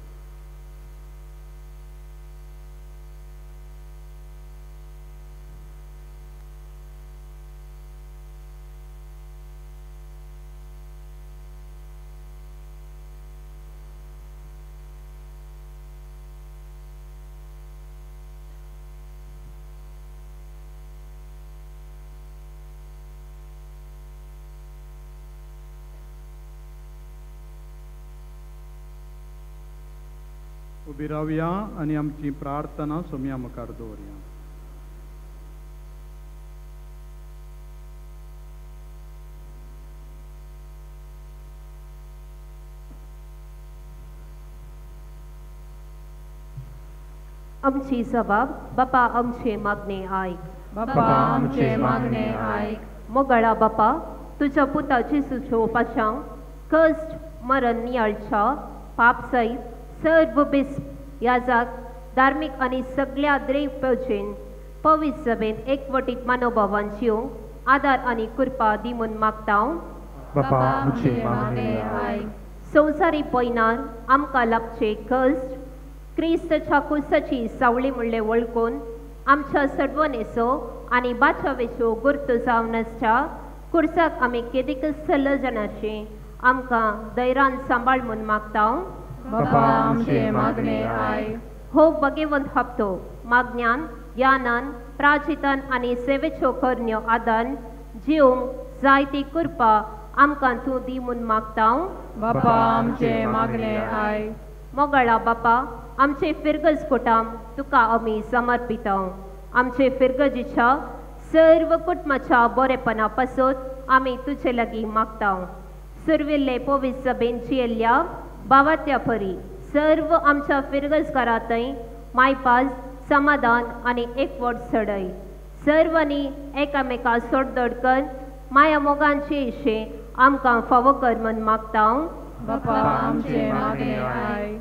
उबी रावया आनी आमची प्रार्थना सोम्या मुखार दवरया. आमची सभा बापा आमचे मागणे आयक. बापा आमचे मागणे आयक. मोगळा बापा तुझ्या पुता जेसूच्यो पाशां कश्ट मरण नियाळच्या पापसय सर्व बिस्प याजाक धार्मीक आनी सगळ्या द्रेवपेवचेन पवित्र सभेन एकवटीत मनोभावान जिवंक आदार आनी कृपा दिमून मागता. बापा आमचे मागणे आयक. संवसारी पयनार आमकां लागचे कश्ट क्रिस्ताच्या कुर्साची सावळी म्हणले वळखून आमच्या सडवणेचो आनी बाचावेच्यो गुर्त जावन आसच्या कुर्साक आमी केदीक सलजनाचे आमकां धैर्यान सांबाळ म्हूण मागता. बापा आमचे मागणे आयक. हो भगवंत हप्तो मागण्यान ज्ञानान प्राचितान आनी सेवेच्यो करण्यो आदान जिवंक जाय ती कृपा आमकां तूं दी म्हूण मागता. बापा आमचे मागणे आयक. मोगळा बापा आमचे फिरगज कुटाम तुका आमी समर्पिता. आमचे फिरगजीच्या सर्व कुटुंबाच्या बरेपणा पासून आमी तुजे लागीं मागता. सुरविल्ले पवित्र सभेन जियेल्ल्या भावात्या परी सर्व आमच्या फिरगजकारांतय मायपाज समाधान आनी एकवट सडय. सर्वांनी एकामेका सोडदोड कर माया मोगांचे इशे आमकां फावो कर म्हूण मागता. बापा आमचे मागणे आयक.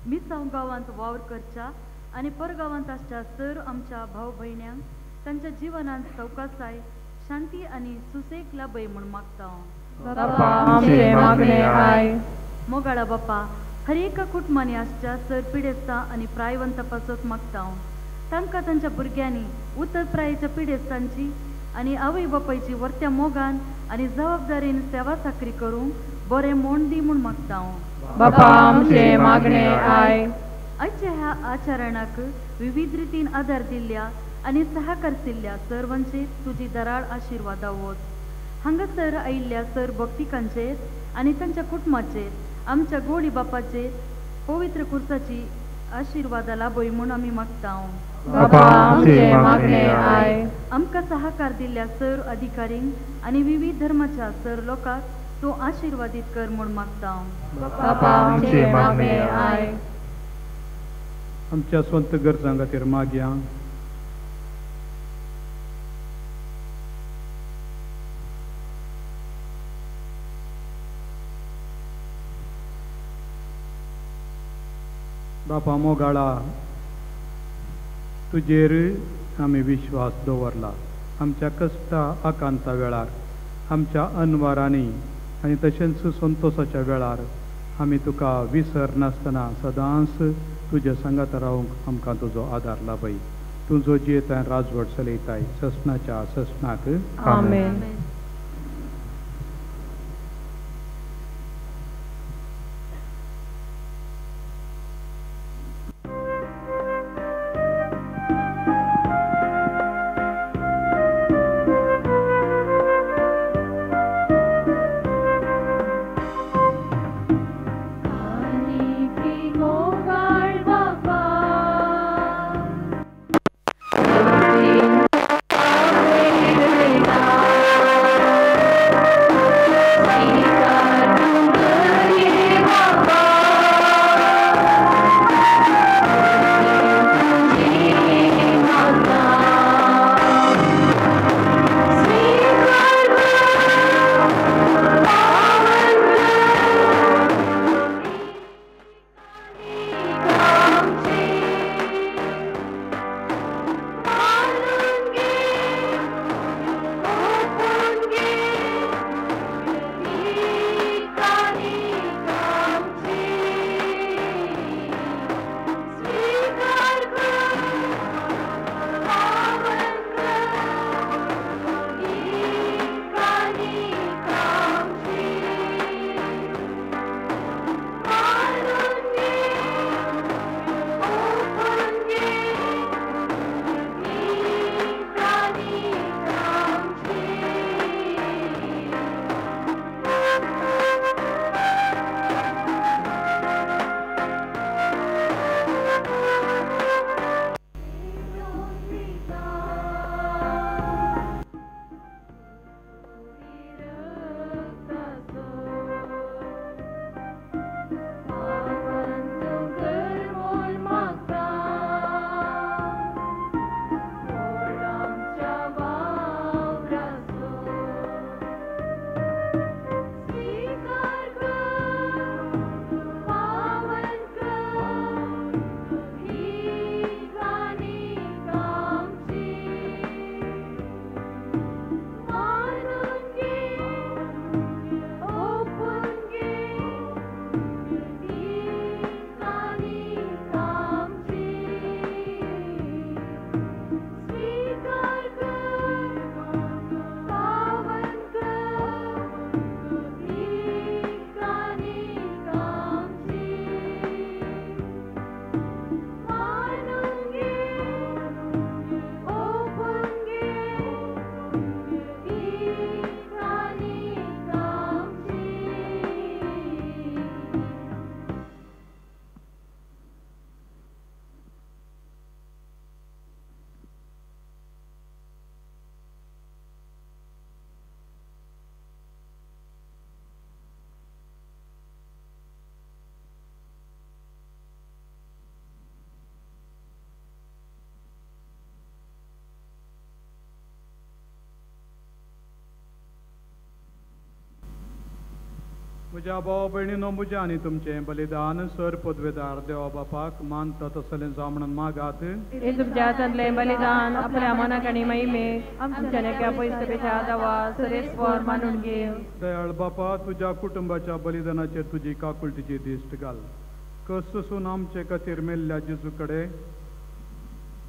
मिसांव गांवांत वावर करच्या आनी परगांवांत आसच्या सर आमच्या भाव भयण्यांक तांच्या जिवनांत सवकासाय शांती आनी सुसेग लाभय म्हूण मागता. बापा आमचे मागणे आयक. मोगाळा बापा हर एका कुटुंबांनी आसच्या सर पिडेस्तां आनी प्रायवंत पासत मागता. तांकां तांच्या भुरग्यांनी उत्तर प्रायेच्या पिडेस्तांची आनी आवय बापायची वर्त्या मोगान आनी जबाबदारेन सेवा साकरी करूंक बरें मोड दी म्हूण मागता. बापा आमचे मागणे आयक. आयच्या ह्या आचरणाक विविध रितीन आदार दिल्ल्या आनी सहकारशिल्ल्या सर्वांचेर तुजी दराळ आशिर्वादा वत. हांगासर आयिल्ल्या सर भक्तिकांचेर आनी तांच्या कुटुंबाचेर आमच्या गोडी बापाचेर पवित्र कुर्साची आशिर्वादा लाभय म्हूण आमी मागता. बापा आमचे मागणे आयक. आमकां सहकार दिल्ल्या सर अधिकारींक आनी विविध धर्माच्या सर लोकांक तूं आशिर्वादीत कर म्हूण मागता. बापा आमचे मागणे आयक. आमच्या स्वंत गरजां खातीर मागया. बापा मोगाळा तुजेर आमी विश्वास दवरला. आमच्या कश्टा आकांता वेळार आमच्या अनवारांनी आनी तशेंच संतोशाच्या वेळार आमी तुका विसर नासतना सदांच तुज्या सांगात रावंक आमकां तुजो आदार लाभय. तूं जो जियेताय राजवट चलयताय ससनाच्या ससनाक. आमेन. Amen. म्हज्या भाव भयणीनो म्हजें आनी तुमचें बलिदान सर पदवेदार देवा बापाक मानता तसलें जावं म्हणून मागात. हे तुमच्या हातांतलें बलिदान आपल्या मनाक आनी महिमेक आमच्या नेक्या पयसपेच्या दावा सरेस्वर मानून घे. दयाळ बापा, तुज्या कुटुंबाच्या बलिदानाचेर तुजी काकुळटीची दिश्ट घाल. कसून आमचे खातीर मेल्ल्या जेजू कडेन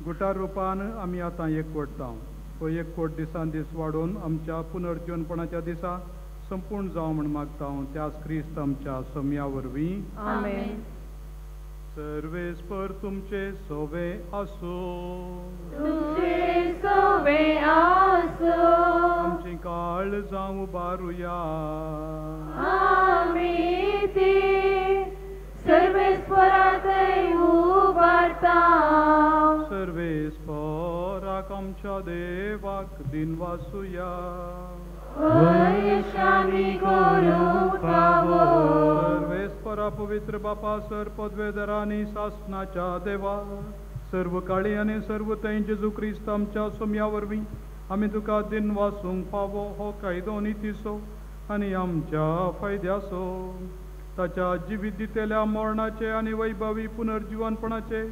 गुटार रुपान आमी आतां एकवटता. तो एकवट दिसान दीस वाडून आमच्या पुनर्जीवनपणाच्या दिसा संपूर्ण जावं म्हण मागता. त्याच क्रिस्त आमच्या सोम्या वरवीं. आमेन. सर्वेस्पर तुमचे सोवे आसो. तुमचे सोवे आसो. आमची काळ जावं बारुया. आमी ती सर्वेस्पराकय उबारता. सर्वेस्पराक आमच्या देवाक दिन वासुया. वैशानी करूंक फावो. सर्वेस्परा पवित्र बापा सर पदवेदारांनी शासनाच्या देवा सर्व काळी आनी सर्व थंय जेजू क्रिस्त आमच्या सोम्या वरवीं आमी तुका दिन वासूंक फावो. हो कायदो नितीसो आनी आमच्या फायद्याचो. ताच्या जिवीत दितेल्या मरणाचे आनी वैभवी पुनर्जीवनपणाचे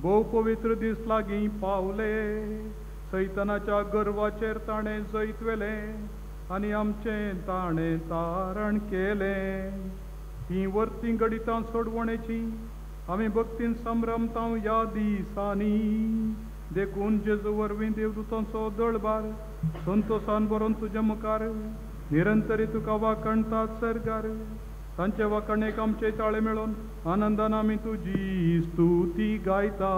भोव पवित्र दीस लागीं पावले. सैतानाच्या गर्वाचेर ताणें जैत वेलें आनी आमचें ताणें तारण केलें. ही वर्तीं घडितां सोडवणेची आमी भक्तीन संभ्रमता ह्या दिसांनी देखून जेजू वरवीं देवदूतांचो दळबार संतोशान बरोवन तुज्या मुखार निरंतरी तुका वाकणतात सरकार. तांचे वाकणेक आमचे ताळे मेळोन आनंदान आमी तुजी स्तुती गायता.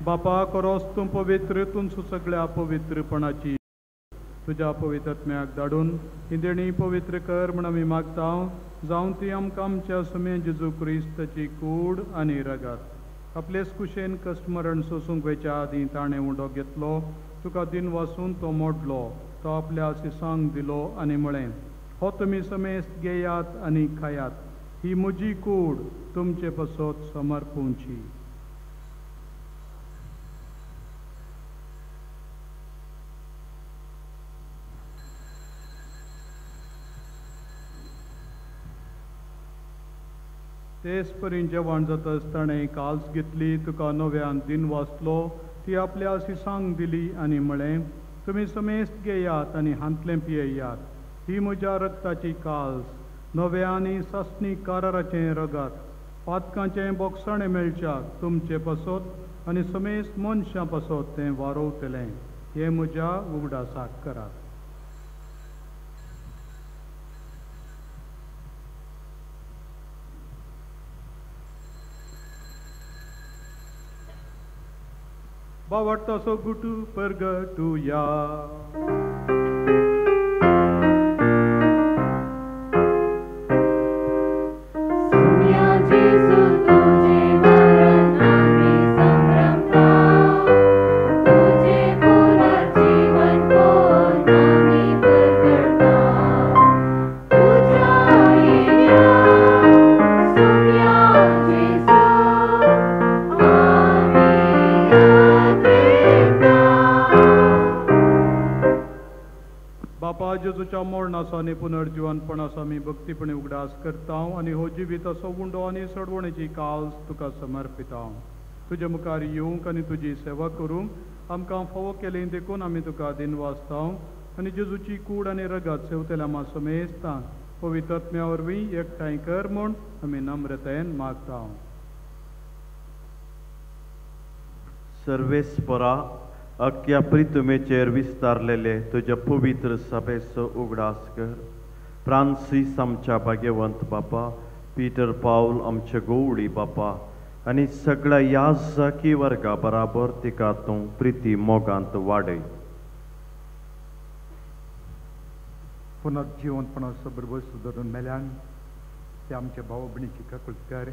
बापा करोस तूं पवित्र तूं सगळ्या पवित्रपणाची तुज्या पवित्रत्म्याक धाडून ही देणी पवित्र कर म्हण आमी मागता. जावं ती आमकां आमच्या सुमे जेजू क्रिस्ताची कूड आनी रगत आपलेच कुशेन कस्टमरण सोसूंक वयच्या आदीं ताणें उडो घेतलो. तुका दिन वासून तो मोडलो. तो आपल्या शिसांक दिलो आनी म्हळें, हो तुमी समेस्त घेयात आनी खायात. ही म्हजी कूड तुमचे पसत समर्पूंची. तेच परीन जेवण जाताच ताणें काल्स घेतली. तुका नव्यान दिन वाचलो. ती आपल्या शिसांक दिली आनी म्हळें, तुमी समेस्त घेयात आनी हांतलें पियेयात. ही म्हज्या रक्ताची काल्स नव्या आनी सासणी काराराचें रगत पातकांचें बोगसाणें मेळच्याक तुमचे पसत आनी समेस्त मनशां पसत तें वारोवतलें. हें म्हज्या उगडासाक करात. बावडटासो गुटू परगटुया. जेजूच्या मरणाचो आनी पुनर्जीवनपणाचो आमी भक्तीपणी उगडास करता आनी हो जिविताचो उंडो आनी सडवणेची काल्स तुका समर्पिता. तुजे मुखार येवंक आनी तुजी सेवा करूंक आमकां फावो केलें देखून आमी तुका दिन वाचता आनी जेजूची कूड आनी रगत सेवतल्या मा समेस्तां पवित्रत्म्या वरवीं एकठांय कर म्हूण आमी नम्रतायेन मागता. सर्वेस्परा अख्ख्या प्रितुमेचेर विस्तारलेले तुझ्या पवित्र सभेचो उगडास कर. फ्रांसीस आमच्या भाग्यवंत बापा, पीटर पाऊल आमचे गवळी बापा आनी सगळ्या याजकी वर्गा बराबर तिका तूं प्रिती मोगांत वाडय. पुनर्जीवनपणाचो बरोबर सुदारून मेल्यान ते आमच्या भाव भयणीची काकुळकर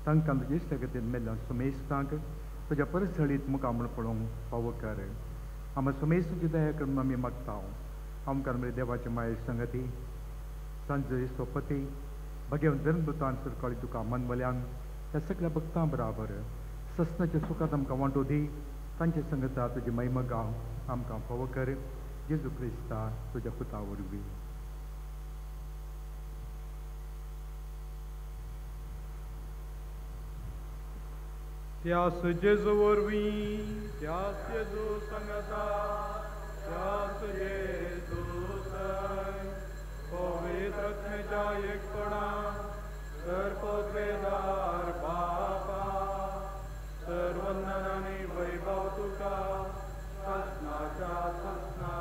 तांकां इश्ट गतीन मेल्ल्या सुमेस्तांक तुज्या परिसळीत मुखामळ पळोवंक फावो कर. आमी सुमेस्ताची दया करून आमी मागता. आमकां आमच्या देवाची माये संगती सांजे सोपती भगवंत धर्मदुतान सरकाळी तुका मनवल्यान त्या सगळ्या भक्तां बराबर ससनाच्या सुखात आमकां वांटो दी. तांचे संगता तुजी महिमा गाव आमकां फावो कर. जेजू क्रिस्ता तुज्या पुता वरवीं. त्यास जेजू वरवीं, त्यास जेजू संगता, त्यास जेजू सय पवित्र आत्मेच्या एकपणा सर्वोद्वेदार बापा सर्वंदन आनी वैभव तुका ससनाच्या ससना.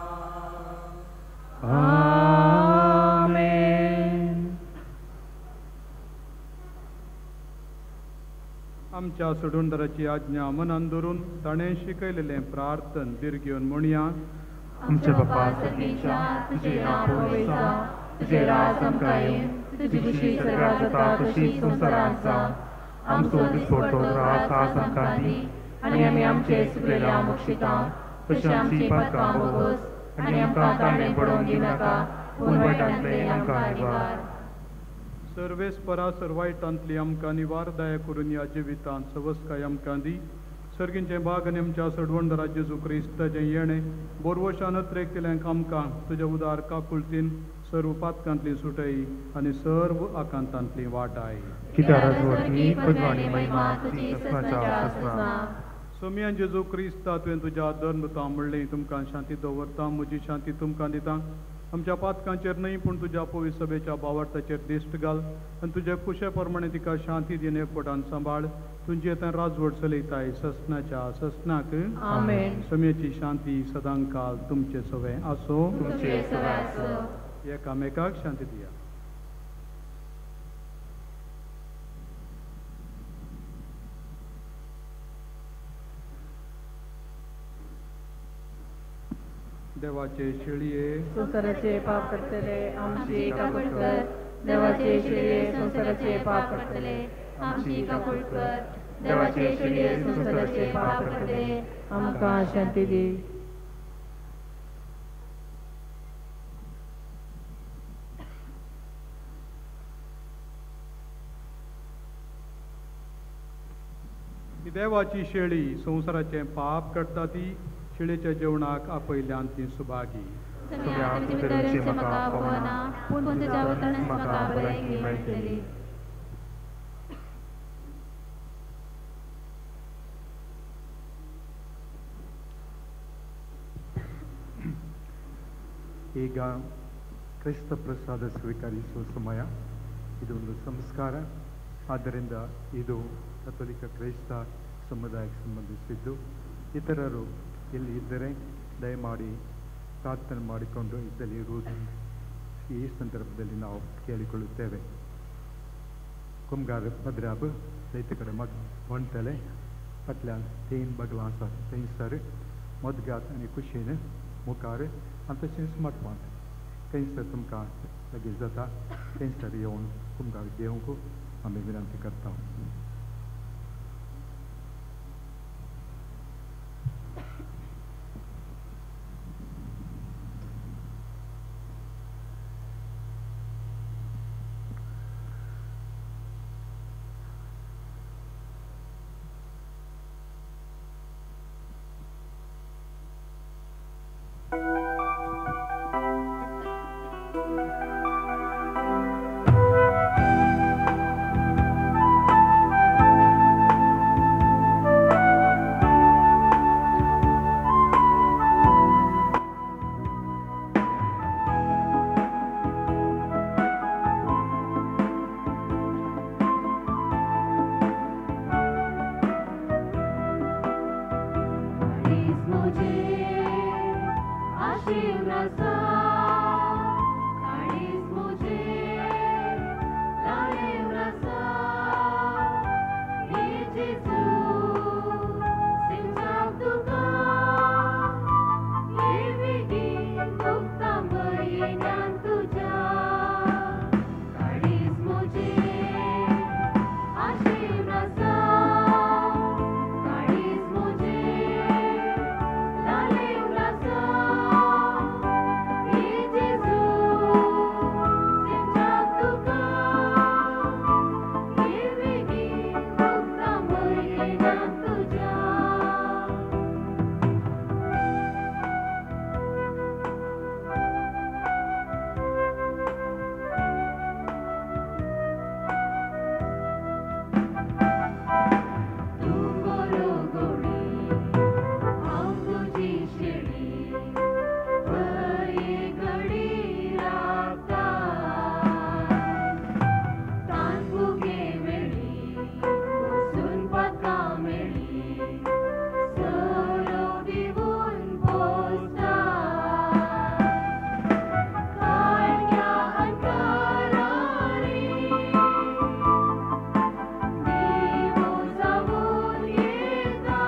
आमच्या सोडूनदाराची आज्ञा मनान धरून ताणें शिकयलेलें प्रार्थन दिर्घेवन म्हणया. आमच्या बापा सगळीच्या तुझे नाव पवित्र, तुझे राज आमकां येन, तुजी खुशी सगळ्यात जाता तशी संवसारांत जावं. आमचो दिसपडटो रात आज आमकां दी आनी आमी आमचे चुकलेल्या मुक्षितां तशें आमची पातकां बोगोस आनी आमकां तांबें पडोवंक दिनाका पूण वायटांतले आमकां निवार. सर्वेस्परा सर्वायटांतली आमकां निवार दया करून या जिवितांत सवस्काय आमकां दी. सर्गींचे भाग आनी आमच्या सडवणदारा जेजू क्रिस्ताचें येणें बोरवशान अत्रेक केल्यांक आमकां तुज्या उदार काकुळतीन सर्व पातकांतली सुटय आनी सर्व आकांतांतली वाटाय. सोम्या जेजू क्रिस्ता तुवें तुज्या धर्मतां म्हणलें तुमकां शांती दवरता, म्हजी शांती तुमकां दिता. आमच्या पातकांचेर न्हय पूण तुज्या पवित्र सभेच्या भावार्थाचेर दिश्ट घाल आनी तुज्या कुशे प्रमाणे तिका शांती दिन एकवटान सांबाळ. तुमची येता राजवट चलयताय ससनाच्या ससनाक. आमेन. सोम्याची शांती सदां काल तुमचे सवे आसो. एकामेकाक शांती दिया. देवाचे शेळये संसाराचे पाप करतले आमची काकूळ कर. देवाचे शेळये संसाराचे पाप करतले आमची काकूळ कर. देवाचे शेळये संसाराचे पाप करतले आमकां शांती दी. देवाची शेळी संसाराचे पाप करता ती शेळेच्या जेवणाक आपयल्यान ती सुभागी. ಈಗ ಕ್ರಿಸ್ತ ಪ್ರಸಾದ ಸ್ವೀಕರಿಸುವ ಸಮಯ. ಇದೊಂದು ಸಂಸ್ಕಾರ, ಆದ್ದರಿಂದ ಇದು ಕಥೋಲಿಕ ಕ್ರೈಸ್ತ ಸಮುದಾಯಕ್ಕೆ ಸಂಬಂಧಿಸಿದ್ದು. ಇತರರು ಇಲ್ಲಿ ಇದ್ದರೆ ದಯಮಾಡಿ ಪ್ರಾರ್ಥನೆ ಮಾಡಿಕೊಂಡು ಇದ್ದಲ್ಲಿ ಇರುವುದು ಈ ಸಂದರ್ಭದಲ್ಲಿ ನಾವು ಕೇಳಿಕೊಳ್ಳುತ್ತೇವೆ. कुमगार भद्राब रैत कड़े मग वणतले फाटल्यान 3 बगलां आसात थंयसर मदगात आनी कुशीन मुखार आनी तशें स्मार्टफोन थंयसर तुमकां लगेच जाता. थंयसर येवन तुमकां घेवंक आमी विनंती करता. आशीर्वादा काळीज मुझे लाले रसा हे जेजू सिंचाक तुका हे बेगीन भोगता मयेन्यान तुझ्या काळीज मुझे आशीर्वादा काळीज मुझे लाले रसा हे जेजू सिंचाक तुका हे बेगीन भोगता मयेन्यान तुझ्या तूं बरो गोडी हांव तुजी शेळी खंय घडी रावता तानपुगे वेळी वचून पदकां मेळी सोरो दिवून पोसता काळक्या अंतरारी दिवो जावून येता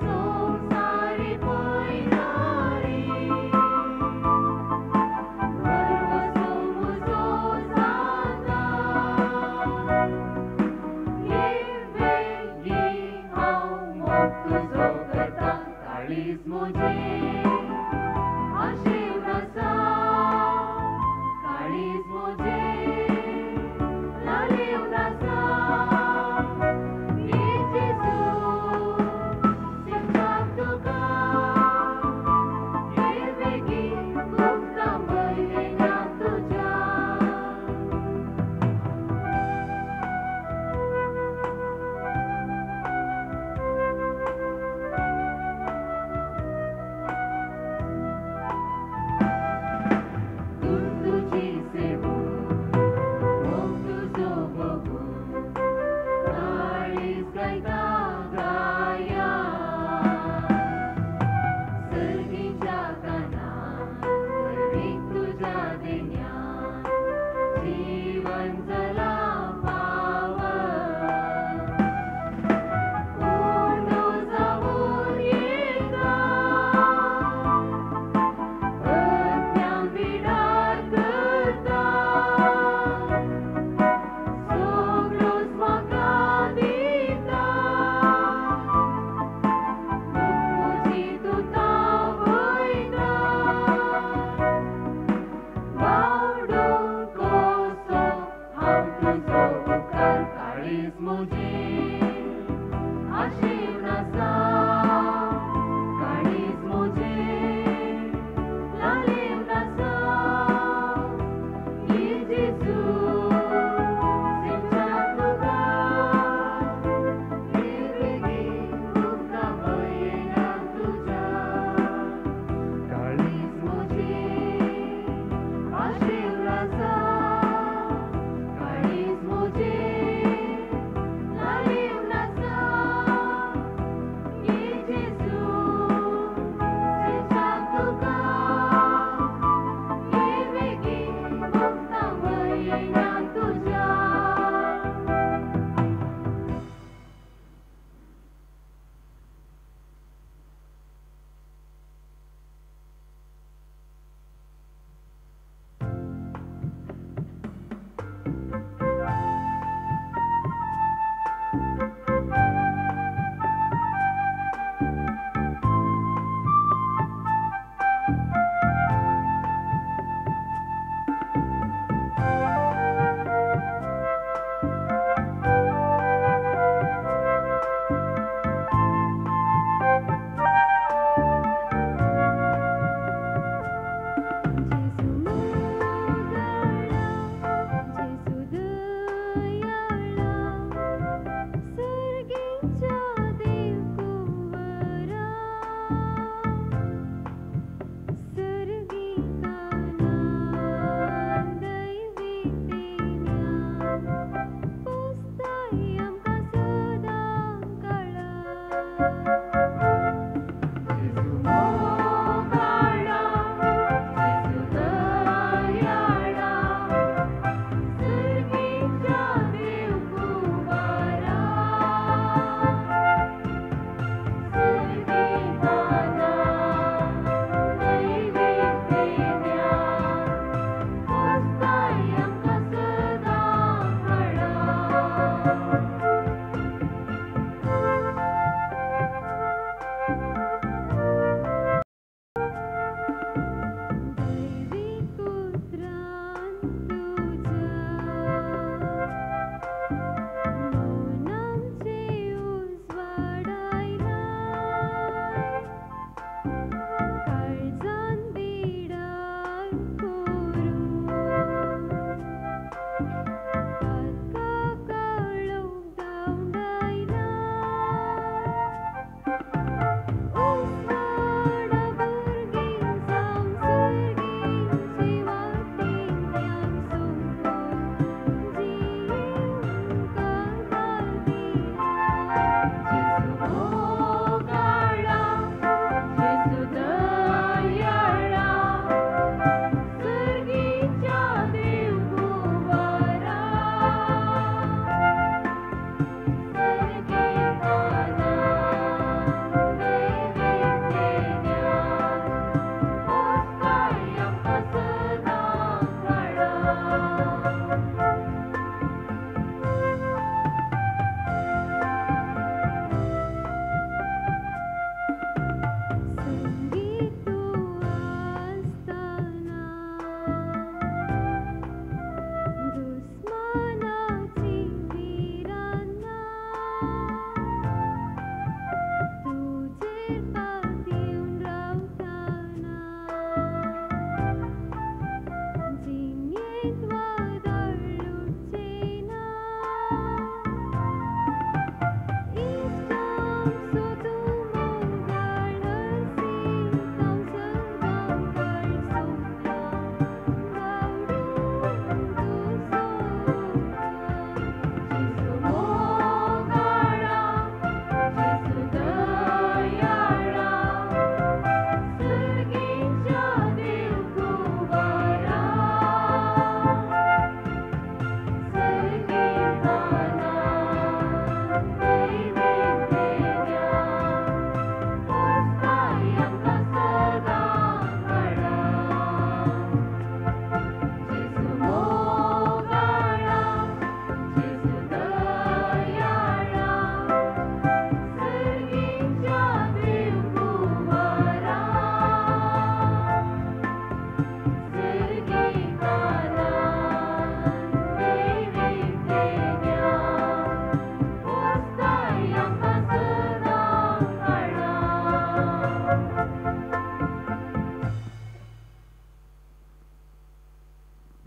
संवसारी पळयणारी वरवसो म्हजो जाता हे बेगीन हांव मोग तुजो करता काळीज मुझे आशीर्वादा काळीज मुझे लाले रसा हे जेजू सिंचाक तुका हे बेगीन भोगता मयेन्यान तुझ्या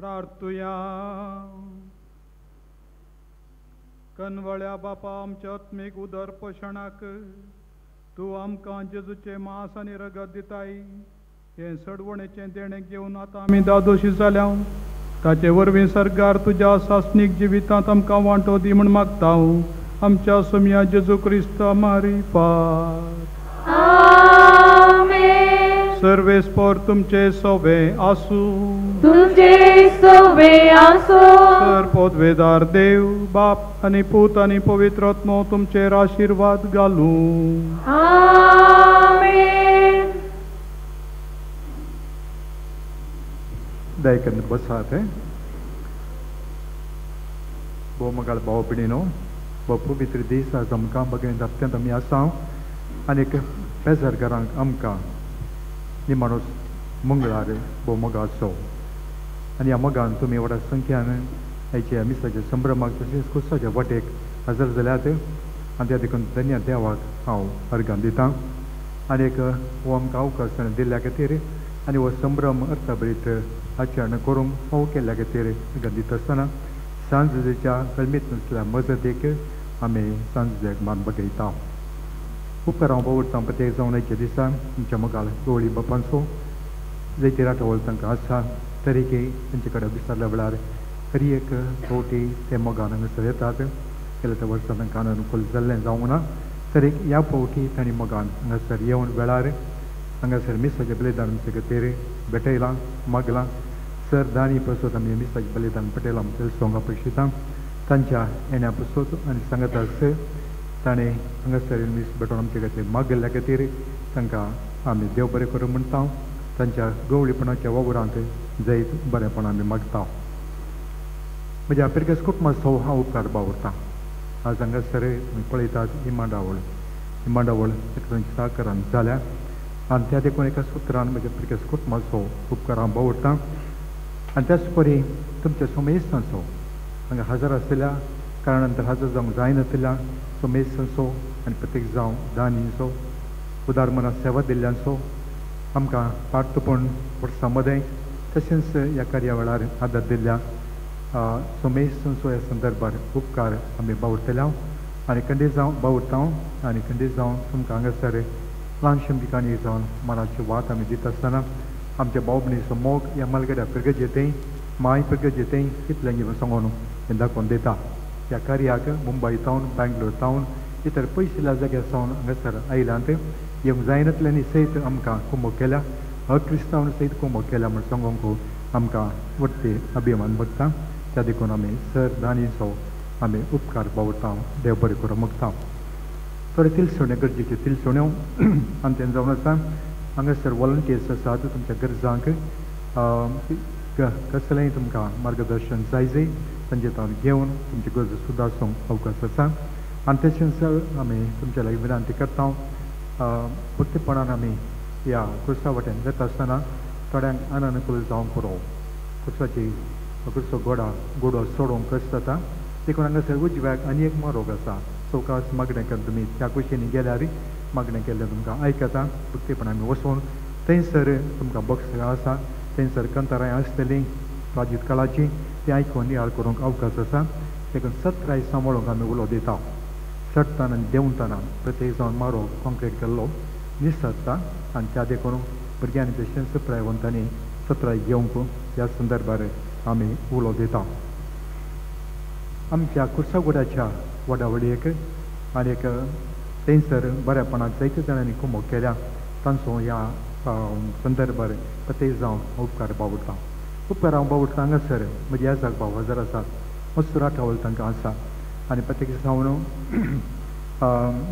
प्रार्थुया. कनवळ्या बापा आमच्या आत्मीक उदर पोशणाक तूं आमकां जेजूचे मांस आनी रगत दिताय. हे सडवणेचें देणें घेवन आतां आमी दादोशी जाल्या. ताचे वरवीं सरकार तुज्या सासणीक जिवितांत आमकां वांटो दी म्हूण मागता हांव. आमच्या सोम्या जेजू क्रिस्त मारी पात. सर्वेस्पर तुमचे सोबे आसूं. तुमचे सोबे आसूं. सर पोदवेदार देव बाप आनी पूत आनी पवित्र आत्मो तुमचेर आशिर्वाद घालूं. आमेन. दयकन बसात. भोव मगाळ भाव पिणीनो भोव पवित्र दीस आज आमकां बगयन अत्यंत आमी आसा आनीक पेझरकारांक आमकां निमाणोस मंगळार भोव मोगा आसो आनी ह्या मोगान तुमी व्हडा संख्यान हेचे मिसाच्या संभ्रमाक तशेंच कुसाच्या वाटेक हजर जाल्यात आनी त्या देखून धन्य देवाक हांव अर्गां दितां आनीक हो आमकां अवकाश दिल्ल्या खातीर आनी हो संभ्रम अर्थभरीत आचरण करूंक फावो केल्ल्या खातीर अर्गां दिता आसतना सांजेच्या कळमीत नासल्या मजतीक आमी सांजेक मान बगयता. उपकार हांव बावडटां प्रत्येक जावन हेच्या दिसा तुमच्या मोगाल गवळी बापांचो जैती राठवल तांकां आसा तरीके तांचे कडेन विचारल्या वेळार खरी एक फावटी ते मोगान हांगासर येतात. गेल्या त्या वर्सा तांकां अनुकूल जाल्लें जावंक ना तरीक ह्या फावटी तांणी मोगान हांगासर येवन वेळार हांगासर मिसाचें बलिदान आमचे खातीर भेटयलां मागलां. सर दानी पासून आमी मिसाचें बलिदान पटयलां आमचे सोंग अपेक्षितां तांच्या येण्या पासून आनी सांगतास ताणें हांगासर मीस भेटोवन आमचे खातीर मागल्या खातीर तांकां आमी देव बरें करूं म्हणटा. तांच्या गवळीपणाच्या वावरांत जैत बरेंपण आमी मागता. म्हज्या पिरगेस कुटुंबाचो हांव उपकार बावरतां. आज हांगासर तुमी पळयतात इमांडावळ साकारान जाल्या आनी त्या देखून एका सुत्रान म्हज्या पिरगेस कुटुंबाचो उपकार हांव बावरतां. आनी त्याच परी तुमच्या सोमेसांचो हांगा हजर आसलेल्या कारणांतर हजर जावंक जायनासलेल्या सोमेसांचो आनी प्रत्येक जावं दानीचो उदार मना सेवा दिल्ल्यांचो आमकां पार्तपण वर्सां मदें तशेंच ह्या कार्यावळार आदार दिल्ल्या सोमेसांचो ह्या संदर्भार उपकार आमी बावरतल्या आनी खंडीत जावं बावरता आनी खंडीत जावन तुमकां हांगासर ल्हानशें ठिकाणी जावन मनाची वात आमी दिता आसतना आमच्या भाव भयणीचो मोग ह्या मालगड्या पिरगजेतेय माय पिरगजेतेय कितलें घेवन सांगून हें दाखोवन दिता. ह्या कार्याक मुंबय तावन बँगलोर तावन इतर पयसल्या जाग्यार सावन हांगासर आयल्यांत येवंक जायनातल्यांनी सयत आमकां कुंभ केल्या अक्रिस्तांव सयत कुंभ केल्या म्हूण सांगूंक आमकां वट्टी अभिमान भोगता. त्या देखून आमी सर दानीचो आमी उपकार बावरता. देव बरें करूं मागता. थोडे तिलसोणे गरजेचे तिलसोण्यो अंत्यन जावन आसा हांगासर वॉलंटियर्स आसात तुमच्या गरजांक कसलेंय तुमकां मार्गदर्शन जाय जाय तांचे तावन घेवन तुमची गरज सुदारूंक अवकाश आसा आनी तशेंच आमी तुमच्या लागीं विनंती करता भक्तीपणान आमी ह्या कुर्सा वाटेन वेता आसतना थोड्यांक अनानुकूल जावंक पुरो कुर्साची कुर्सो गोडो सोडूंक कश्ट जाता देखून हांगासर उजव्याक आनी एक मोरोग आसा चौकास मागणें करून तुमी त्या कुशींनी गेल्यार मागणें केल्लें तुमकां आयकता भक्तीपणान आमी वचून थंयसर तुमकां बॉक्स आसा थंयसर कंतरां आसतलीं प्राजीत काळाची ती आयकून नियाळ करूंक अवकाश आसा देखून सत्राय सांबाळूंक आमी उलो दिता चडटना आनी देंवतना प्रत्येक जावन मारो कॉन्क्रीट केल्लो निसरता आनी त्या देखून भुरग्यांनी तशेंच प्रायवंतांनी सत्राय घेवंक ह्या संदर्भार आमी उलो दिता आमच्या कुर्सागुड्याच्या वडावडयेक आनी एक थंयसर बऱ्यापणाक जायत्या जाणांनी कुमक केल्या तांचो ह्या संदर्भार प्रत्येक जावन उपकार बावडटा उपकार हांव बावडटा हांगासर म्हजे येजाक भाव हजार आसात मस्तूर आठावल तांकां आसा आनी प्रत्येक जावन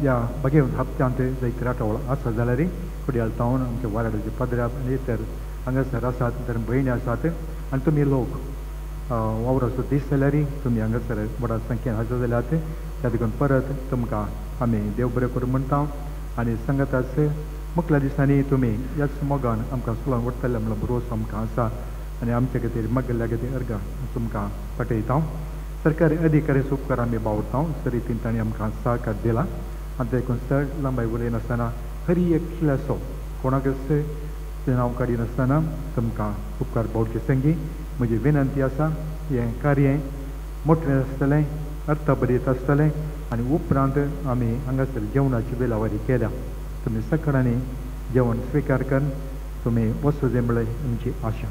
ह्या बगेवन हप्त्यांत जायते आठावळ आसा जाल्यार कुडियाल टावन आमच्या वाराडाचे पदराप आनी इतर हांगासर आसात तर भयणी आसात आनी तुमी लोक वावराचो दीस जाल्यार तुमी हांगासर व्हडा संख्येन हजर जाल्यात त्या देखून परत तुमकां आमी देव बरें करूं म्हणटा आनी सांगाताच मुखल्या दिसांनी तुमी ह्याच मोगान आमकां सुलांक वरतले म्हणलो भरोस आमकां आसा आनी आमचे खातीर मगल्या खातीर अर्गां तुमकां पटयता सरकारी अधिकाऱ्याचो उपकार आमी बावरता सरीतीन तांणी आमकां सहकार दिला आनी देखून चड लांबाय उलयनासतना खरी एक किल्ल्याचो कोणाकच नांव काडिनासतना तुमकां उपकार बावडचे संगी म्हजी विनंती आसा हें कार्य मोठें आसतलें अर्थभरीत आसतलें आनी उपरांत आमी हांगासर जेवणाची वेलावरी केल्या तुमी सकाळांनी जेवण स्विकार करून तुमी वचूं जाय म्हणल्यार आमची आशा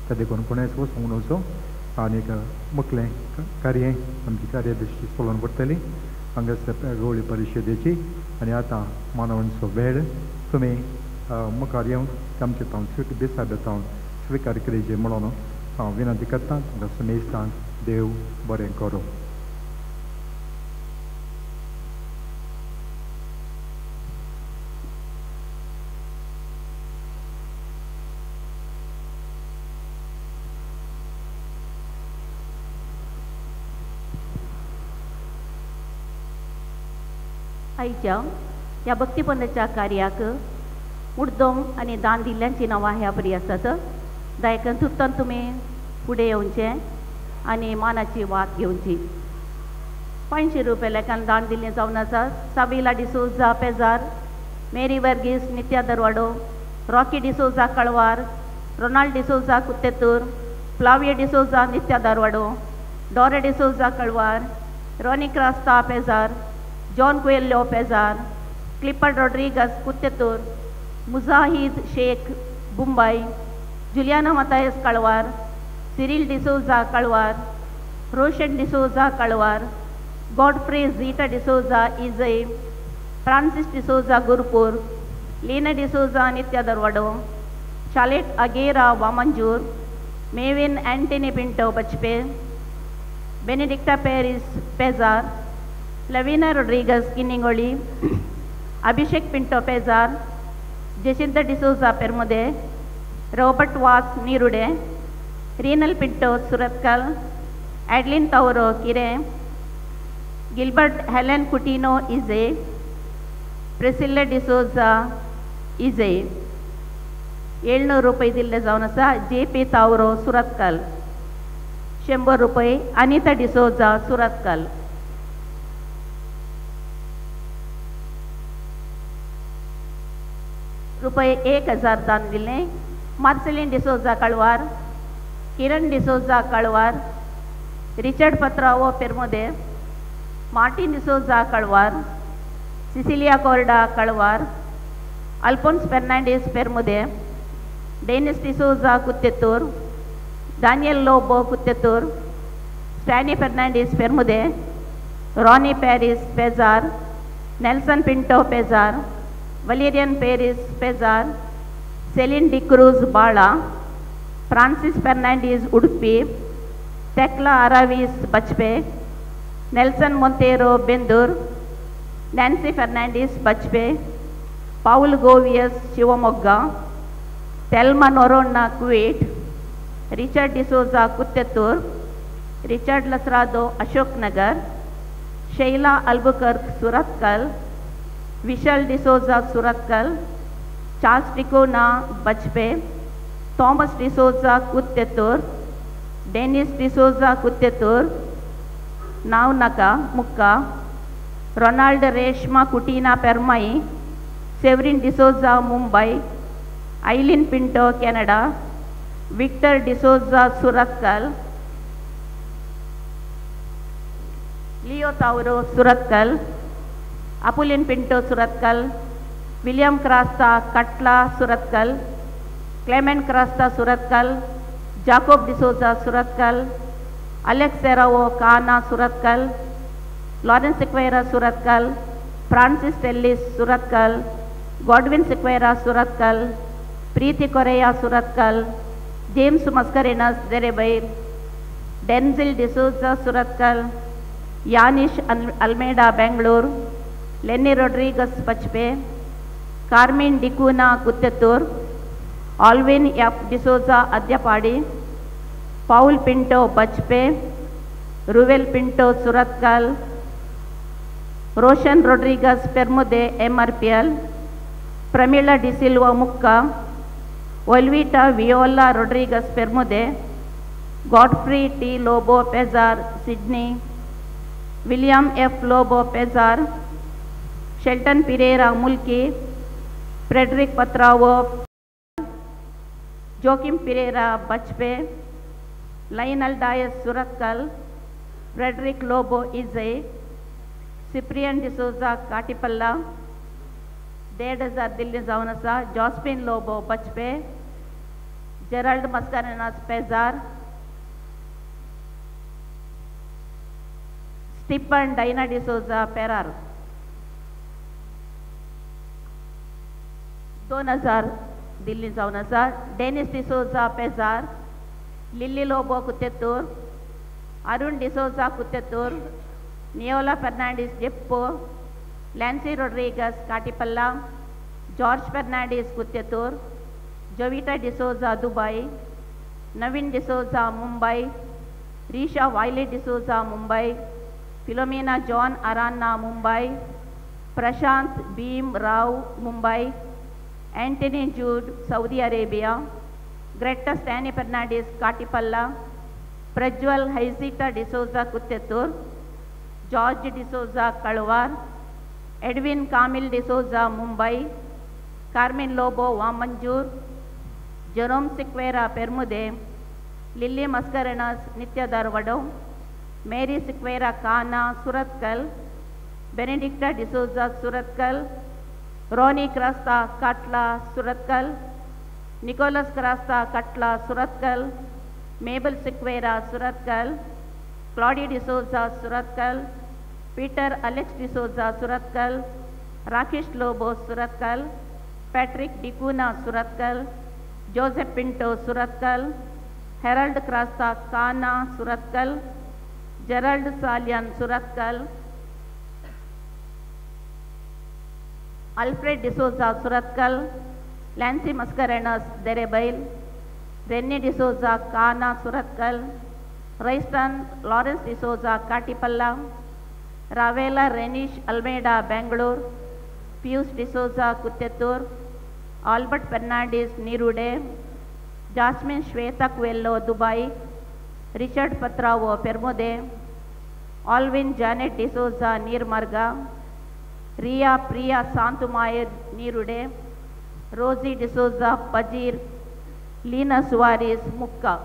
त्या देखून कोणेच वचूंक नवचो आनीक मुखलें कार्य आमची कार्यदर्शी चलोवन वरतली हांगासर गवळी परिशदेची आनी आतां मानवांचो वेळ तुमी मुखार येवन आमचे तावन दिसा तावन स्विकार करीचे म्हणून हांव विनंती करता तुमकां समेस्तांक देव बरें करूं आयच्या ह्या भक्तीपंथाच्या कार्याक उर्दोम आनी दान दिल्ल्यांची नांवां ह्या बरी आसात दायकान तुत्तान तुमी फुडें येवचें आनी मानाची वात घेवची 500 रुपया लेखान दान दिल्लें जावन आसा Sabila D'Souza Pejar Mary Varghese Nitya Darvado Rocky D'Souza Kalwar Ronald D'Souza Kuttetur Flavia D'Souza Nitya Darvado Dore D'Souza Kalwar Ronnie Crasta Pejar John Coelho Pejar Clifford Rodrigues Kuttetur Mujahid Shaikh Mumbai Juliana Mathias Kalwar Cyril D'Souza Kalwar Roshan D'Souza Kalwar Godfrey Zita D'Souza Ijai Francis D'Souza Gurpur Leena D'Souza Nitya Darvado Shalet Aguiar Vamanjoor Mevin Antony Pinto Bajpe Benedicta Pereis Pejar Lavina Rodrigues Kinnigoli अभिषेक Pinto पेजार Jacinta D'Souza पेरमुदे Robert वास Nirude renal Pinto Surathkal Adeline तावरो किरे Gilbert Helen Coutinho इजे प्रेसिल्ला D'Souza इजे 700 रुपये दिल्ले जावन आसा JP तावरो Surathkal 100 रुपये अनिता डिसोजा सुरतकल रुपये 1000 दान दिले Marceline D'Souza Kalwar Kiran D'Souza Kalwar Richard Patrao Permude Martin D'Souza Kalwar Cecilia Corda Kalwar Alphonse Fernandes Permude Denis D'Souza Kuttetur Daniel Lobo Kuttetur Stany Fernandes Permude Ronnie Pereis Pejar Nelson Pinto Pejar Valerian Pereis Pejar Celine D'Cruz Bala Francis Fernandes Udupi Tecla Aravis Bajpe Nelson Monteiro Bendur Nancy Fernandes Bajpe, Paul Goveas Shivamogga, Thelma Noronha Kuwait, Richard D'Souza Kuttetur, Richard Lasrado Ashok Nagar, Shaila Albuquerque Surathkal, Vishal D'Souza Surathkal, Charles D'Cunha Bajpe, Thomas D'Souza Kuttetur, Denis D'Souza Kuttetur, ನಾವ್ನಕ Mukka, Ronald Reshma Coutinho Permai, Severin D'Souza Mumbai, Eileen Pinto Canada, Victor D'Souza Surathkal, Leo Tauro Surathkal, Apoline Pinto Surathkal, William Crasta Katla Surathkal, Clement Crasta Surathkal, Jacob D'Souza Surathkal, Alex Serrao Kana Surathkal, Lawrence Sequeira Surathkal, Francis Tellis Surathkal, Godwin Sequeira Surathkal, Preethi Correa Surathkal, James Mascarenhas Derebail, Densil D'Souza Surathkal, Yanish Almeida Bengaluru, ಲೆನ್ನಿ Rodrigues Bajpe, Carmine D'Cunha Kuttetur, Alvin F D'Souza Adyapadi, Paul Pinto Bajpe, Reuel Pinto Surathkal, Roshan Rodrigues Permude MRPL, Pramila D'Silva Mukka, Olvita Viola Rodrigues Permude, Godfrey T Lobo Pejar Sydney, William F Lobo Pejar, Shelton Pereira Mulki, Frederick Patrao, Joachim Pereira Bajpe, Lionel Dias Surathkal, Frederick Lobo Ijai, Cyprian D'Souza Katipalla, 1000 दिल्ली जाऊन असा, Jospin Lobo Bajpe, Gerald Mascarenhas Pejar, Stephen Diana D'Souza Perar, 2000 दिल्ली जाऊन असा, Denis D'Souza Pejar, Lily Lobo Kuttetur, Arun D'Souza Kuttetur, Neola Fernandes Jeppu, Lancy Rodrigues Katipalla, George Fernandes Kuttetur, Jovita D'Souza Dubai, Naveen D'Souza Mumbai, Reesha Wylie D'Souza Mumbai, Philomena John Aranha Mumbai, Prashant Bhim Rao Mumbai, Antony Jude Saudi Arabia, Greta Stany Fernandes Katipalla, Prajwal Hezita D'Souza Kuttetur, George D'Souza Kalwar, Edwin Camil D'Souza Mumbai, Carmine Lobo Vamanjoor, Jerome Sequeira Permude, Lily Mascarenhas Nityadhar Vado, Mary Sequeira Kana Surathkal, बेनेडिक्टा D'Souza Surathkal, Ronnie Crasta Katla Surathkal, Nicholas Crasta Katla Surathkal, Mabel Sequeira Surathkal, Claudy D'Souza Surathkal, Peter Alex D'Souza Surathkal, Rakesh Lobo Surathkal, Patrick D'Cunha Surathkal, Joseph Pinto Surathkal, Harold Crasta Kana Surathkal, Gerald Salian Surathkal, Alfred D'Souza Surathkal, Lancy Mascarenhas Derebail, Renny D'Souza Kana Surathkal, Ryston Lawrence D'Souza Katipalla, Ravela Renish Almeida Bengaluru, Piyush D'Souza Kuttetur, Albert Fernandes Nirude, Jasmine Shweta Coelho Dubai, Richard Patrao Permude, Alvin Janet D'Souza नीरमर्गा, Riya Priya सांतुमायर Nirude, रोजी डिसोजा पजीर, लीना सुवारिस मुक्का,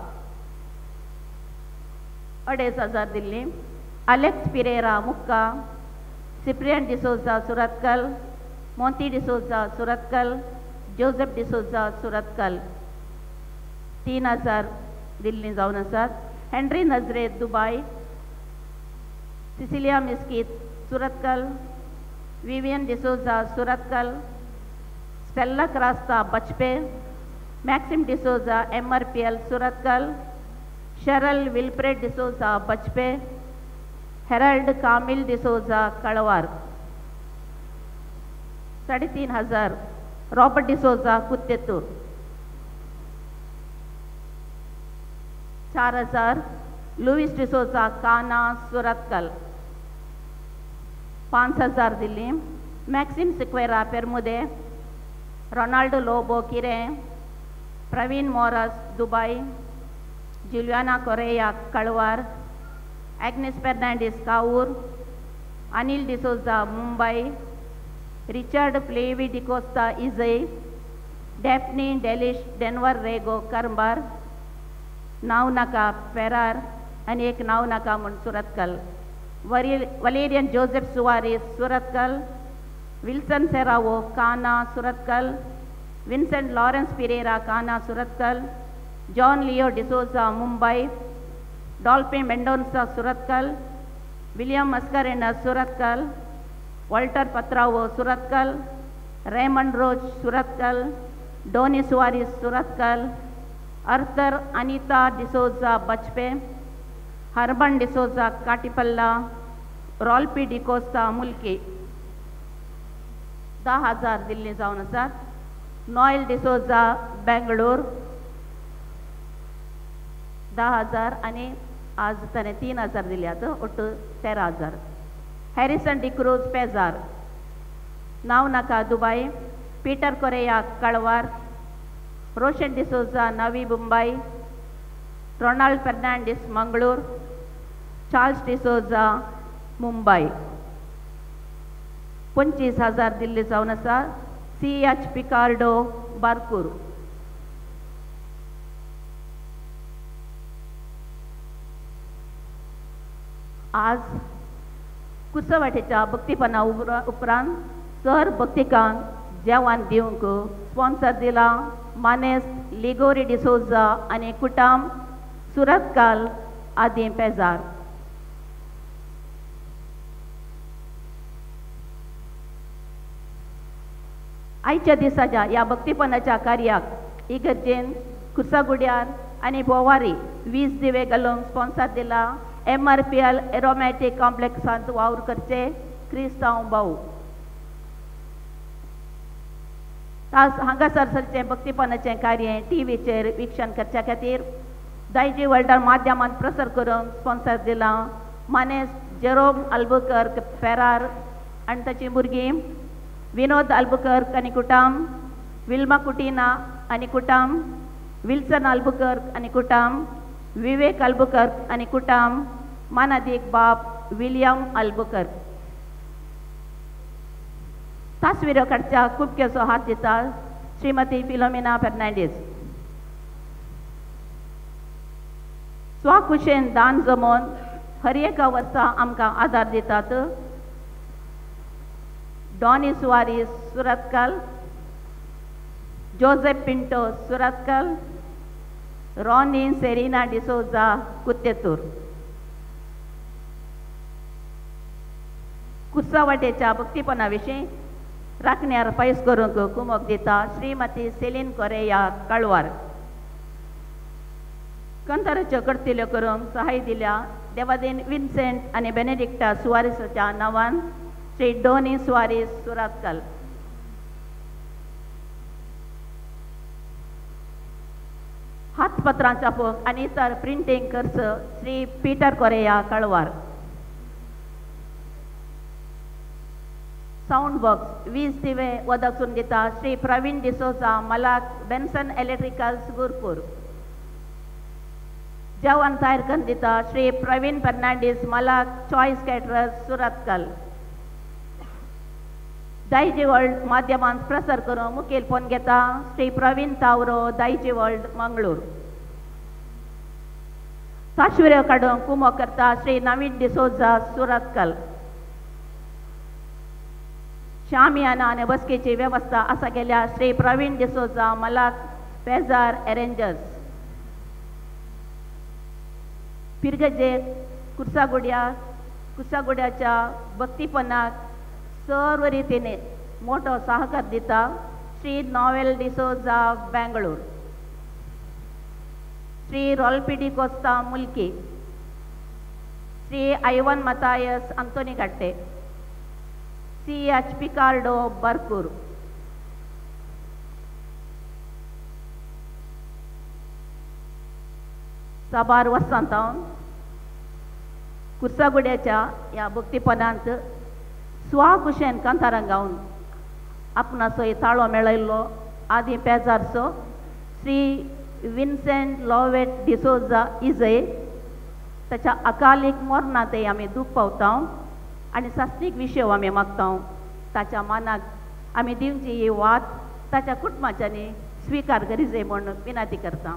2500 Delhi, Alex Pereira Mukka, Cyprian D'Souza Surathkal, Monty D'Souza Surathkal, Joseph D'Souza Surathkal, 3000 दिल्ली जाऊन असतात, Henry Nazareth Dubai, Cecilia Miskith Surathkal, Vivian D'Souza Surathkal, Stella Crasta Bajpe, Maxim D'Souza MRPL Surathkal, Sharal Wilfred D'Souza Bajpe, Harold Camil D'Souza Kalwar, 3,500 Robert D'Souza Kuttetur, 4,000 Lewis D'Souza Kana Surathkal, 5,000 दिल्ली Maxim Sequeira Permude, Ronaldo Lobo Kirem, Praveen Moras Dubai, Juliana Correa Kalwar, Agnes Fernandes Kavoor, Anil D'Souza Mumbai, Richard Flavy D'Costa Ijai, Daphne Delish Denver Rego Karambar, नाव नाका फेरार आणि एक नाव नाका म्हण Surathkal, Valerian Joseph Soares Surathkal, Wilson Serrao Kana Surathkal, Vincent Lawrence Pereira Kana Surathkal, John Leo D'Souza Mumbai, Dolphy Mendonca Surathkal, William Mascarenhas Surathkal, Walter Patrao Surathkal, Raymond Rose Surathkal, Donny Soares Surathkal, Arthur Anita D'Souza Bajpe, Herban D'Souza Katipalla, Rolphy D'Costa Mulki, 10,000 Delhi जावन आसात, नॉयल डिसोजा बेंगळूर 10,000 आणि आज ताणें 3,000 दिल्यात, ओट 13,000. हॅरिसन डिक्रूज पेजार, नाव नाका Dubai, Peter Correa कळवार, Roshan D'Souza Navi Mumbai, Ronald Fernandes Mangalore, Charles D'Souza Mumbai. 25,000 Delhi जावन आसा, CH Picardo Barkur. आज कुसवाटेच्या भक्तीपणा उपरांत सर भक्तिकांक जेवण दिवंक स्पॉन्सर दिला मानेस लिगोरी डिसोजा आनी कुटाम सुरतकाल आदी पेजार. आयच्या दिसाच्या ह्या भक्तीपणाच्या कार्याक इगर्जेन कुर्सागुड्यार आनी बोवारी 20 दिवे घालूंक स्पॉन्सर दिला MRPL एरोमॅटिक कॉम्प्लेक्सांत वावर करचे क्रिस्तांव भाऊ. हांगासर सरचे भक्तीपणाचें कार्य टीव्हीचेर विक्षण करच्या खातीर दायजी वर्ल्डार माध्यमांत प्रसार करूंक स्पॉन्सर दिला मानेस जेरोम अल्बुकर्क फेरार आनी ताची भुरगीं, विनोद अल्बुकर्क आनी कुटाम, विल्मा कुटिना आनी कुटाम, विल्सन अल्बुकर्क आनी कुटाम, विवेक अल्बुकर्क आनी कुटाम, मानादीक बाप विलियम अल्बुकर्क. तासविरो काडच्या खुबकेसो हात दिता श्रीमती फिलोमिना फर्नांडीस. स्वाखुशेन दान जमोवन हर एका वर्सा आमकां आदार दितात Donny Soares Surathkal, Joseph Pinto Surathkal, Ronnie Serena D'Souza Kuttetur. कुर्सावाटेच्या भक्तीपणा विशीं राखण्यार पैस करूंक कुमक दिता श्रीमती सेलीन कोरेया कळवार. कंथाराच्यो करतिल्यो करूंक सहाय दिल्या देवादीन विन्सेंट आनी बेनेडिक्टा सुवारिसाच्या नांवान श्री डोनी सुवारीस सुरतकाल. हातपत्रां छापूंक आनी इतर प्रिंटींग खर्च Shri Peter Correa Kalwar. Sound box 20 दिवे वदकसून दिता श्री प्रवीण डिसोजा मलाक बेन्सन इलेक्ट्रिकल्स गुरपूर. जेवण तयार करून दिता श्री प्रवीण फर्नांडीस मलाक Choice Caterers Surathkal. Daijiworld माध्यमांत प्रसार करून मुखेलपण घेता श्री प्रवीण तावरो दायजी वर्ल्ड मंगळूर. ताशविऱ्यो काडूंक कुमक करता श्री नवीन डिसोजा सुरतकाल. शामियाना आनी बसकेची वेवस्था आसा गेल्या श्री प्रवीण डिसोजा मलाक पेजार एरेंजर्स. पिरगजे कुर्सागुड्याच्या भक्तीपणाक सर्व रितीने मोठो सहकार दिता श्री नॉवेल डिसोजा बेंगळूर, श्री रॉल्पिडी कोस्ता मुल्की, Shri Ivan Mathias Antony घाट्टे, C.H. Picardo Barkur. साबार वसंतावन कुर्सागुड्याच्या ह्या भक्तीपदांत स्वाकुशेन कांतारां गावन आपणाचो ताळो मेळयल्लो आदी पेजारचो श्री विन्सेंट लॉवेट डिसोजा इजय ताच्या अकालीक मरणांतय आमी दूख पावता आनी सासणीक विशय आमी मागता ताच्या मानाक आमी दिवची ही वात ताच्या कुटुंबाच्यांनी स्विकार करीचे म्हूण विनंती करता.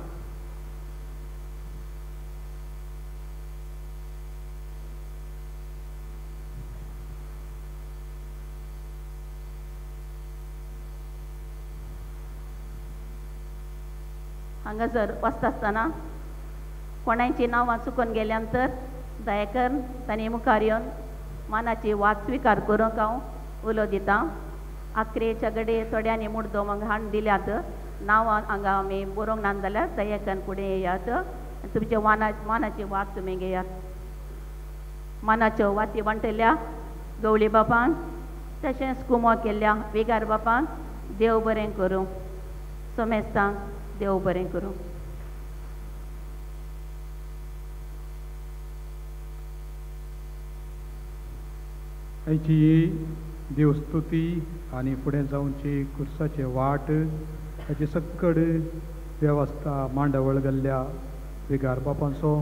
हांगासर वचता आसतना कोणाची नांवां चुकून गेल्यानंतर दया करून तांणी मुखार येवन मानाची वाद स्विकार करूंक हांव उलो दितां. आखरेच्या घडये थोड्यांनी मुर्दो म्हाका हाण दिल्यात नांवां हांगा आमी बरोवंक ना जाल्यार दया करून फुडें येयात आनी तुमचे मानाची वाद तुमी घेयात. मानाच्यो वाती वांटयल्या गवळी बापान तशेंच कुमो केल्ल्या विगार बापान देव बरें करूं. सोमेस्तांक देव बरें करूं. आयची देवस्तुती आनी फुडें जावची कुर्साचे वाट हाची सकड वेवस्था मांडवळ गेल्ल्या विगार बापांचो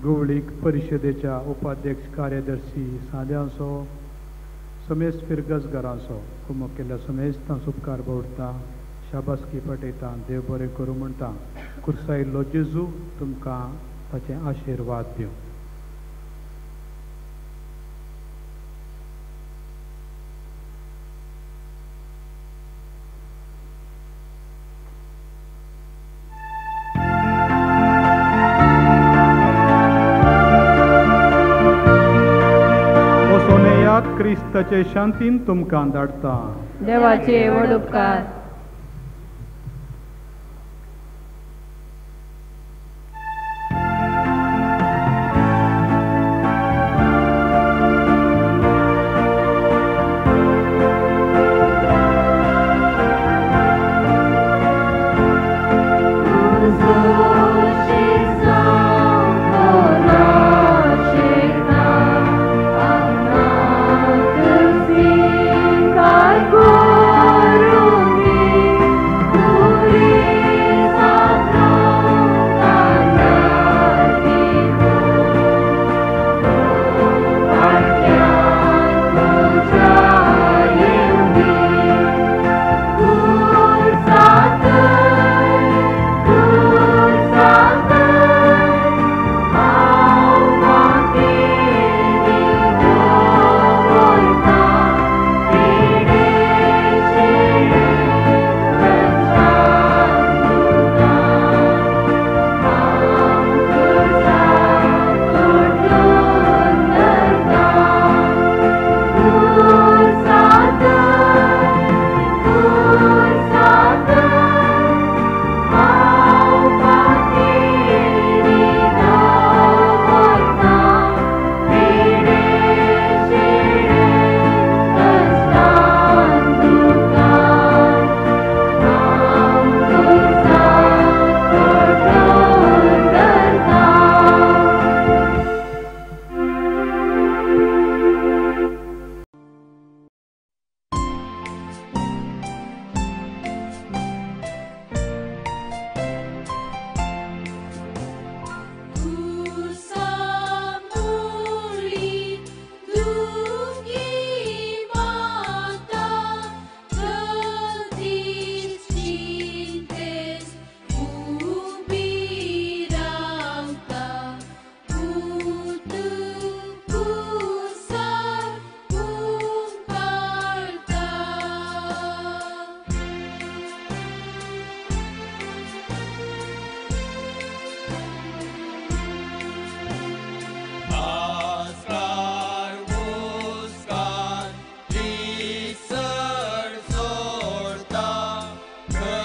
गवळीक परिशदेच्या उपाध्यक्ष कार्यदर्शी साद्यांचो समेस्त फिरगजगारांचो कुमो केल्ल्या समेस्तांचो उपकार भोवडटा. शाबासकी पटयता. देव बरें करूं म्हणटा. कुर्सायिल्लो जेजू तुमकां ताचे आशिर्वाद दिवं. क्रिस्ताचे शांतीन तुमकां धाडटा. देवाचे व्हड उपकार